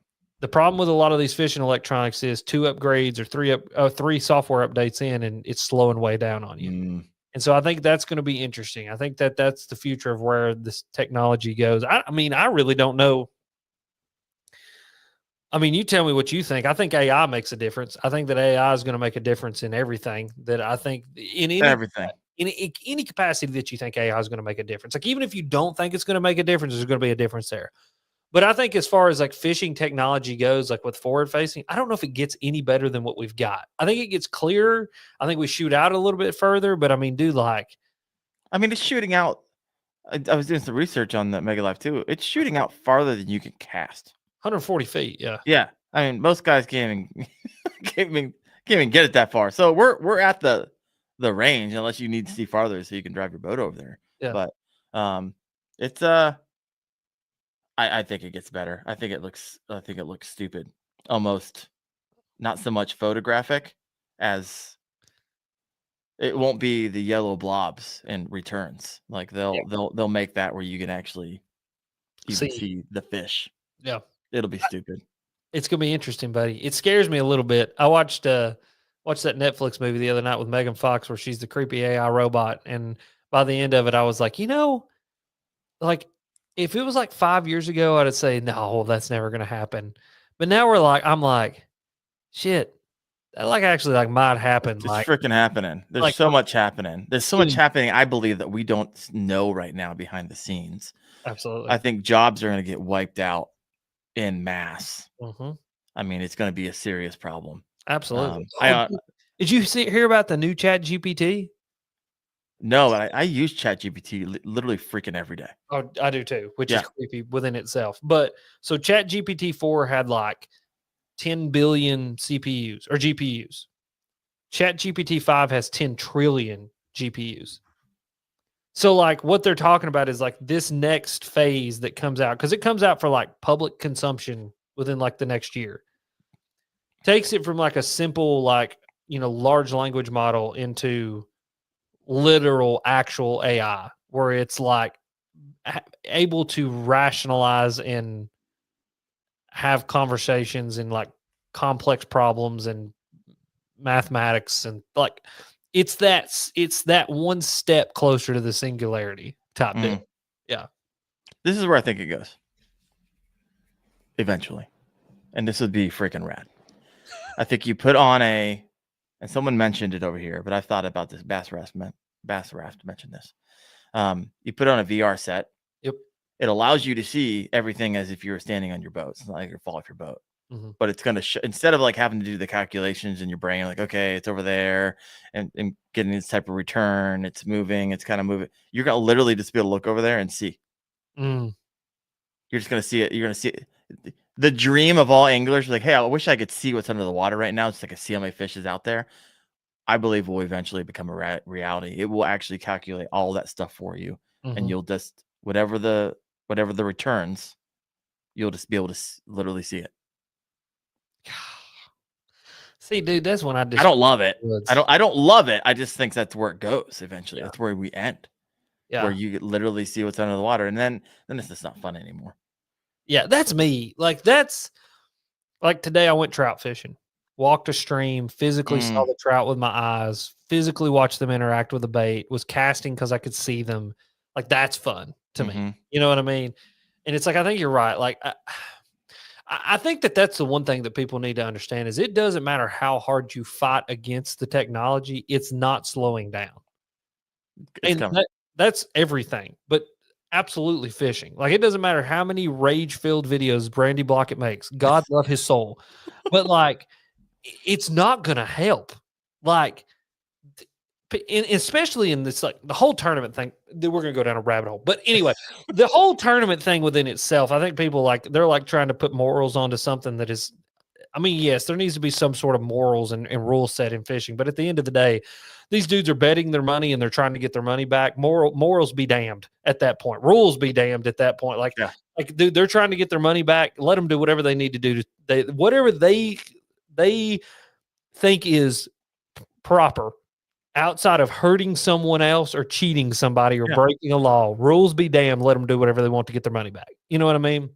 The problem with a lot of these fishing electronics is 2 upgrades or 3 software updates in, and it's slowing way down on you. And so I think that's going to be interesting. I think that that's the future of where this technology goes. I mean, I really don't know. I mean, you tell me what you think. I think AI makes a difference. I think that AI is going to make a difference in everything. That I think in Everything. In any capacity that you think AI is going to make a difference. Like even if you don't think it's going to make a difference, there's going to be a difference there. But I think as far as like fishing technology goes, like with forward facing, I don't know if it gets any better than what we've got. I think it gets clearer. I think we shoot out a little bit further, but I mean, dude, it's shooting out. I was doing some research on the MegaLive too. It's shooting out farther than you can cast. 140 feet. Yeah. Yeah. I mean, most guys can't even get it that far. So we're at the range unless you need to see farther so you can drive your boat over there. Yeah. But it's I think it gets better. I think it looks stupid. Almost not so much photographic as it won't be the yellow blobs and returns. Like they'll make that where you can actually even see the fish. Yeah. It'll be stupid. It's gonna be interesting, buddy. It scares me a little bit. I watched that Netflix movie the other night with Megan Fox where she's the creepy AI robot, and by the end of it, I was like, like if it was like 5 years ago, I'd say no, that's never gonna happen. But now I'm like, shit, that actually might happen. It's freaking happening. There's so much happening. There's so much happening. I believe that we don't know right now behind the scenes. Absolutely. I think jobs are going to get wiped out in mass. Mm-hmm. I mean, it's going to be a serious problem. Absolutely. Did you hear about the new Chat GPT? No, I use Chat GPT literally freaking every day. Oh, I do too, which is creepy within itself. But so Chat GPT 4 had 10 billion CPUs or GPUs. Chat GPT 5 has 10 trillion GPUs. So what they're talking about is this next phase that comes out, because it comes out for public consumption within the next year. Takes it from a simple large language model into literal actual AI, where it's able to rationalize and have conversations in complex problems and mathematics, and it's that one step closer to the singularity type deal. Yeah. This is where I think it goes eventually. And this would be freaking rad. I think you put on and someone mentioned it over here, but I've thought about this. Bass Raft mentioned this. You put on a VR set. Yep. It allows you to see everything as if you were standing on your boat. It's not like you're fall off your boat. Mm-hmm. But it's going to instead of having to do the calculations in your brain, okay, it's over there and getting this type of return, it's moving, it's kind of moving. You're going to literally just be able to look over there and see. You're just going to see it. You're going to see it. The dream of all anglers, hey, I wish I could see what's under the water right now. It's I see how many fish is out there. I believe will eventually become a reality. It will actually calculate all that stuff for you, and you'll just whatever the returns, you'll just be able to literally see it. See, dude, that's when I don't love it. I don't love it. I just think that's where it goes eventually. Yeah. That's where we end. Yeah. Where you literally see what's under the water, and then it's just not fun anymore. Yeah, that's me. That's today I went trout fishing, walked a stream, physically saw the trout with my eyes, physically watched them interact with the bait, was casting because I could see them. Like, that's fun to me. You know what I mean? And it's like, I think you're right. Like, I think that's the one thing that people need to understand is it doesn't matter how hard you fight against the technology, it's not slowing down. It's And that's everything, but absolutely fishing. Like, it doesn't matter how many rage-filled videos Brandy Blockett makes. God love his soul. But, like, it's not going to help. Like, especially in this, like, the whole tournament thing, we're going to go down a rabbit hole. But anyway, the whole tournament thing within itself, I think people they're like trying to put morals onto something that is, I mean, yes, there needs to be some sort of morals and rules set in fishing. But at the end of the day, these dudes are betting their money and they're trying to get their money back. Morals be damned at that point. Rules be damned at that point. Like, dude, they're trying to get their money back. Let them do whatever they need to do. Whatever they think is proper outside of hurting someone else or cheating somebody or breaking a law. Rules be damned. Let them do whatever they want to get their money back. You know what I mean?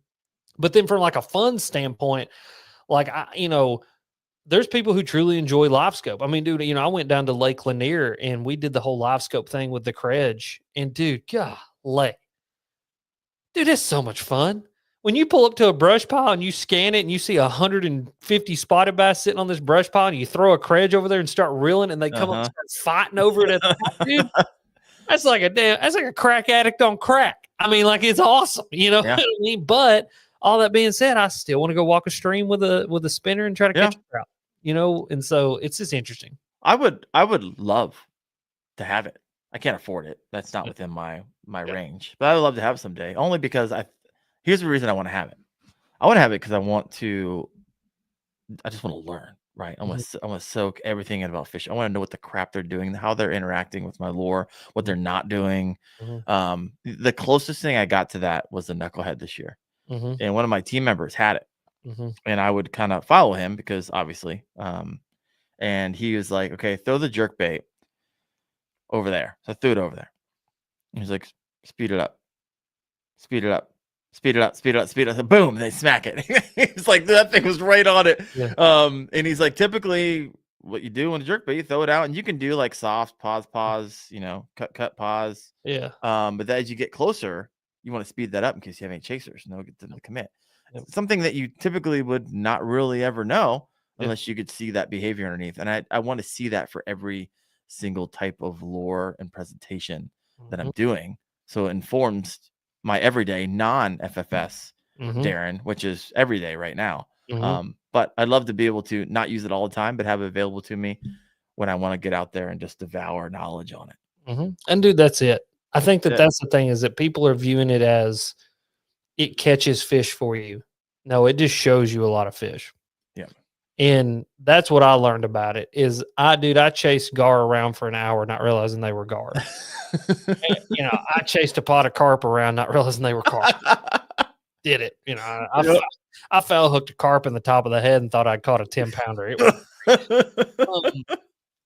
But then from like a fun standpoint, like, there's people who truly enjoy live scope. I mean, dude, I went down to Lake Lanier and we did the whole live scope thing with the Credge. And dude, golly. Dude, it's so much fun. When you pull up to a brush pile and you scan it and you see 150 spotted bass sitting on this brush pile and you throw a Credge over there and start reeling and they come up and start fighting over it at the top, dude. That's like a crack addict on crack. I mean, like, it's awesome, what I mean? But all that being said, I still want to go walk a stream with a spinner and try to catch a trout, and so it's just interesting. I would love to have it. I can't afford it. That's not within my range, but I would love to have it someday, only because here's the reason I want to have it. I want to have it because I just want to learn, right? I want to soak everything in about fishing. I want to know what the crap they're doing, how they're interacting with my lure, what they're not doing. The closest thing I got to that was the knucklehead this year. And one of my team members had it, and I would kind of follow him because obviously, and he was like, okay, throw the jerk bait over there. So I threw it over there. He's like, speed it up, speed it up. Speed it up, speed it up, speed it up. Boom, they smack it. It's like that thing was right on it. Yeah. And he's like, typically what you do on a jerkbait, you throw it out and you can do like soft pause, cut, pause. Yeah. But as you get closer, you want to speed that up in case you have any chasers. Get them to commit. Yep. Something that you typically would not really ever know unless you could see that behavior underneath. And I want to see that for every single type of lure and presentation that I'm doing. So it informs my everyday non-FFS Daren, which is every day right now. But I'd love to be able to not use it all the time, but have it available to me when I want to get out there and just devour knowledge on it. And dude, that's it. I think that's the thing, is that people are viewing it as it catches fish for you. No, it just shows you a lot of fish. Yeah. And that's what I learned about it is I chased gar around for an hour, not realizing they were gar. And, I chased a pot of carp around, not realizing they were carp. Did it. I fell hooked a carp in the top of the head and thought I'd caught a 10-pounder.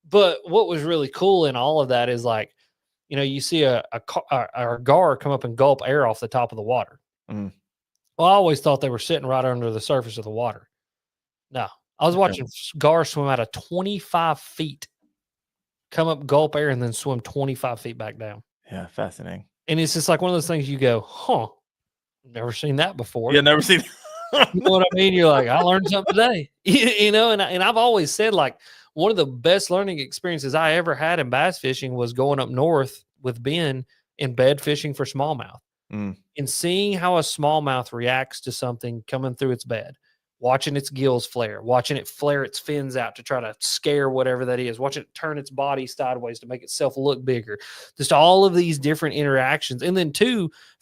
But what was really cool in all of that is, like, you see a gar come up and gulp air off the top of the water. Well, I always thought they were sitting right under the surface of the water. No, I was watching gar swim out of 25 feet, come up, gulp air, and then swim 25 feet back down. Yeah, fascinating. And it's just like one of those things you go, never seen that before. Yeah, never seen You know what I mean? You're like, I learned something today. And I've always said, like, one of the best learning experiences I ever had in bass fishing was going up north with Ben and bed fishing for smallmouth. And seeing how a smallmouth reacts to something coming through its bed, watching its gills flare, watching it flare its fins out to try to scare whatever that is, watching it turn its body sideways to make itself look bigger. Just all of these different interactions. And then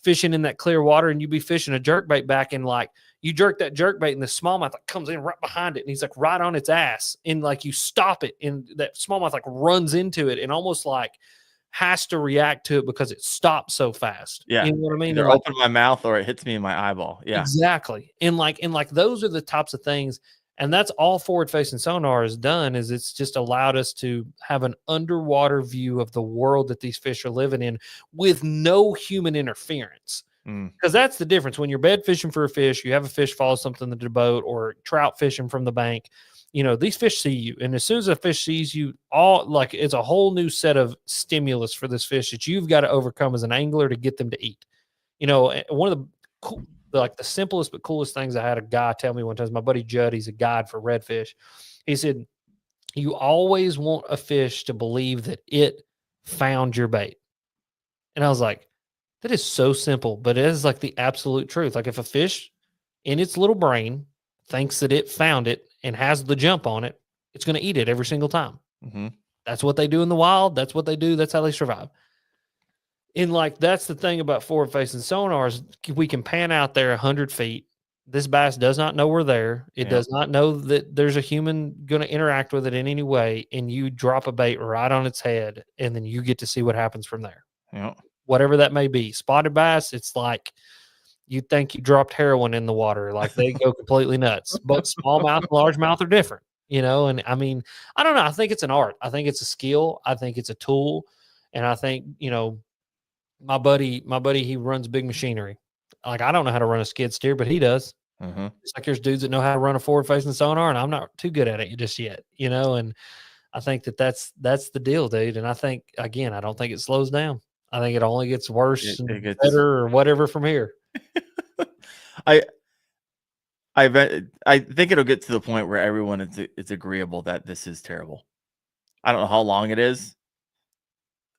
fishing in that clear water, and you be fishing a jerkbait back, and like you jerk that jerkbait and the smallmouth like comes in right behind it, and he's like right on its ass, and like you stop it and that smallmouth like runs into it and almost like has to react to it because it stopped so fast. Yeah. You know what I mean? Either open my mouth or it hits me in my eyeball. Yeah. Exactly. And like those are the types of things. And that's all forward facing sonar has done, is it's just allowed us to have an underwater view of the world that these fish are living in with no human interference. Because that's the difference. When you're bed fishing for a fish, you have a fish follow something to the boat, or trout fishing from the bank, these fish see you. And as soon as a fish sees you, it's a whole new set of stimulus for this fish that you've got to overcome as an angler to get them to eat. One of the simplest but coolest things I had a guy tell me one time, my buddy Judd, he's a guide for redfish. He said, you always want a fish to believe that it found your bait. And I was like, that is so simple, but it is like the absolute truth. Like if a fish in its little brain thinks that it found it and has the jump on it, it's going to eat it every single time. Mm-hmm. That's what they do in the wild. That's what they do. That's how they survive. And that's the thing about forward facing sonars. We can pan out there 100 feet. This bass does not know we're there. It does not know that there's a human going to interact with it in any way. And you drop a bait right on its head, and then you get to see what happens from there. Yeah. Whatever that may be. Spotted bass, it's like you think you dropped heroin in the water. Like they go completely nuts. But smallmouth and largemouth are different, And I mean, I don't know. I think it's an art. I think it's a skill. I think it's a tool. And I think, my buddy, he runs big machinery. Like I don't know how to run a skid steer, but he does. Mm-hmm. It's like there's dudes that know how to run a forward facing sonar, and I'm not too good at it just yet, And I think that's the deal, dude. And I think again, I don't think it slows down. I think it only gets worse and better or whatever from here. I think it'll get to the point where everyone is agreeable that this is terrible. I don't know how long it is,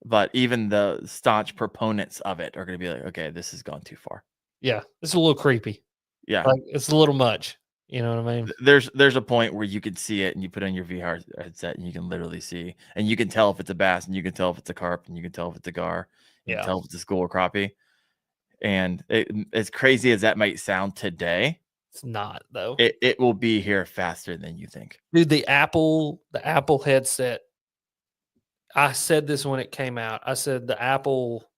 but even the staunch proponents of it are going to be like, okay, this has gone too far. Yeah, it's a little creepy. Yeah, like it's a little much. You know what I mean? There's a point where you could see it, and you put on your VR headset, and you can literally see, and you can tell if it's a bass, and you can tell if it's a carp, and you can tell if it's a gar, you can tell if it's a school or crappie. And as crazy as that might sound today, it's not though. It will be here faster than you think, dude. The Apple headset. I said this when it came out. I said the Apple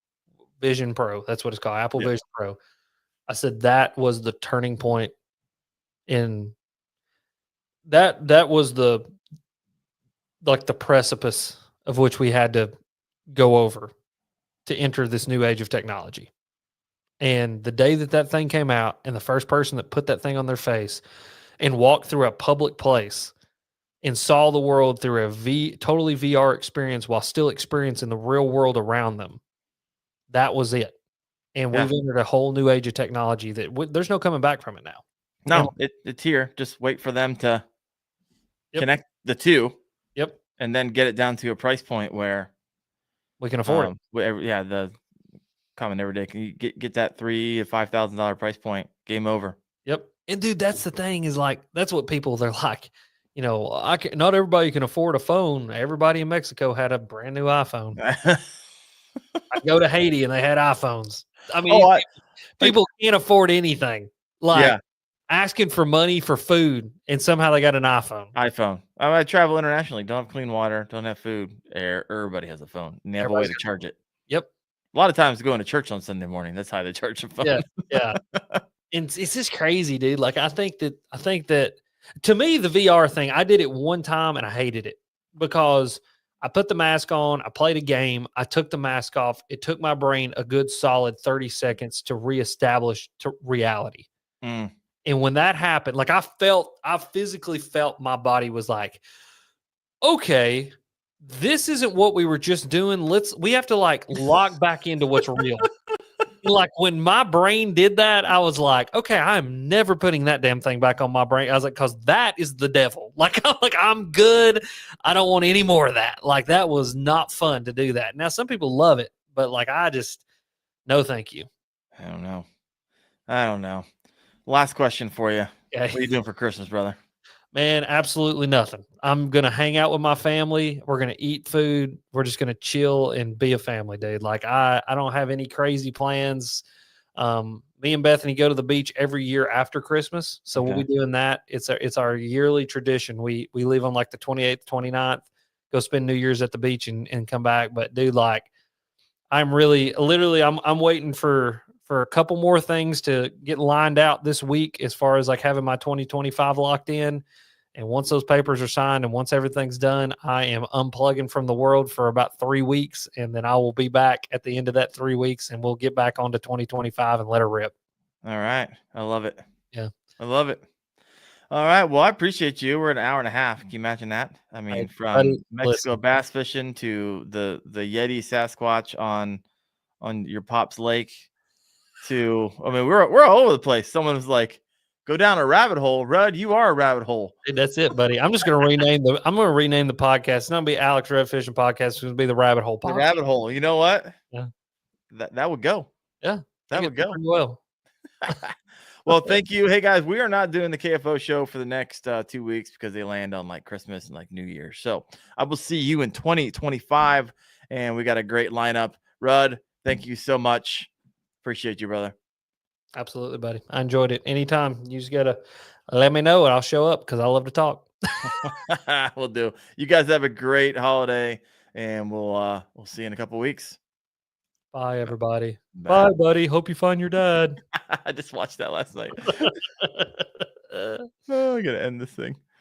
Vision Pro. That's what it's called, Apple Vision Pro. I said that was the turning point. In that was the precipice of which we had to go over to enter this new age of technology. And the day that thing came out, and the first person that put that thing on their face and walked through a public place and saw the world through a totally VR experience while still experiencing the real world around them, that was it. And we've entered a whole new age of technology that there's no coming back from it now. No, it's here. Just wait for them to connect the two. Yep. And then get it down to a price point where we can afford it. The common everyday can you get that $3,000 to $5,000 price point. Game over. Yep. And dude, that's the thing is that's what they're like. Not everybody can afford a phone. Everybody in Mexico had a brand new iPhone. I go to Haiti and they had iPhones. I mean, people can't afford anything. Asking for money for food, and somehow they got an iPhone. I travel internationally. Don't have clean water. Don't have food. Everybody has a phone. And they have a way to charge it. Yep. A lot of times going to church on Sunday morning. That's how they charge the phone. Yeah. And it's just crazy, dude. Like I think that to me, the VR thing, I did it one time and I hated it because I put the mask on, I played a game, I took the mask off. It took my brain a good solid 30 seconds to reestablish to reality. Mm. And when that happened, like I physically felt my body was like, okay, this isn't what we were just doing. We have to lock back into what's real. Like when my brain did that, I was like, okay, I'm never putting that damn thing back on my brain. I was like, cause that is the devil. I'm good. I don't want any more of that. Like that was not fun to do that. Now some people love it, but I just, no, thank you. I don't know. Last question for you. Yeah. What are you doing for Christmas, brother? Man, absolutely nothing. I'm going to hang out with my family. We're going to eat food. We're just going to chill and be a family, dude. I don't have any crazy plans. Me and Bethany go to the beach every year after Christmas. So we'll be doing that. It's our yearly tradition. We leave on the 28th, 29th, go spend New Year's at the beach and come back. But dude, I'm really literally, I'm waiting for a couple more things to get lined out this week as far as having my 2025 locked in. And once those papers are signed and once everything's done, I am unplugging from the world for about 3 weeks. And then I will be back at the end of that 3 weeks and we'll get back onto 2025 and let her rip. All right. I love it. Yeah. I love it. All right. Well, I appreciate you. We're an hour and a half. Can you imagine that? I mean, Hey, from buddy, Mexico listen. bass fishing to the Yeti Sasquatch on your pop's lake to, I mean, we're all over the place. Someone was like, go down a rabbit hole. Rudd, you are a rabbit hole. Hey, that's it, buddy. I'm gonna rename the podcast. It's not gonna be Alex Red Fishing Podcast. It's gonna be the Rabbit Hole The Podcast. rabbit hole. You know what? Yeah. That would go. Yeah, That would go. pretty well. Well, thank you. Hey guys, we are not doing the KFO show for the next 2 weeks because they land on like Christmas and like New Year. So I will see you in 2025, and we got a great lineup. Rudd, thank you so much. Appreciate you, brother. Absolutely, buddy. I enjoyed it. Anytime you just gotta let me know and I'll show up because I love to talk. We'll do. You guys have a great holiday, and we'll see you in a couple weeks. Bye, everybody. Bye. Bye, buddy. Hope you find your dad. I just watched that last night. Oh, I gotta end this thing.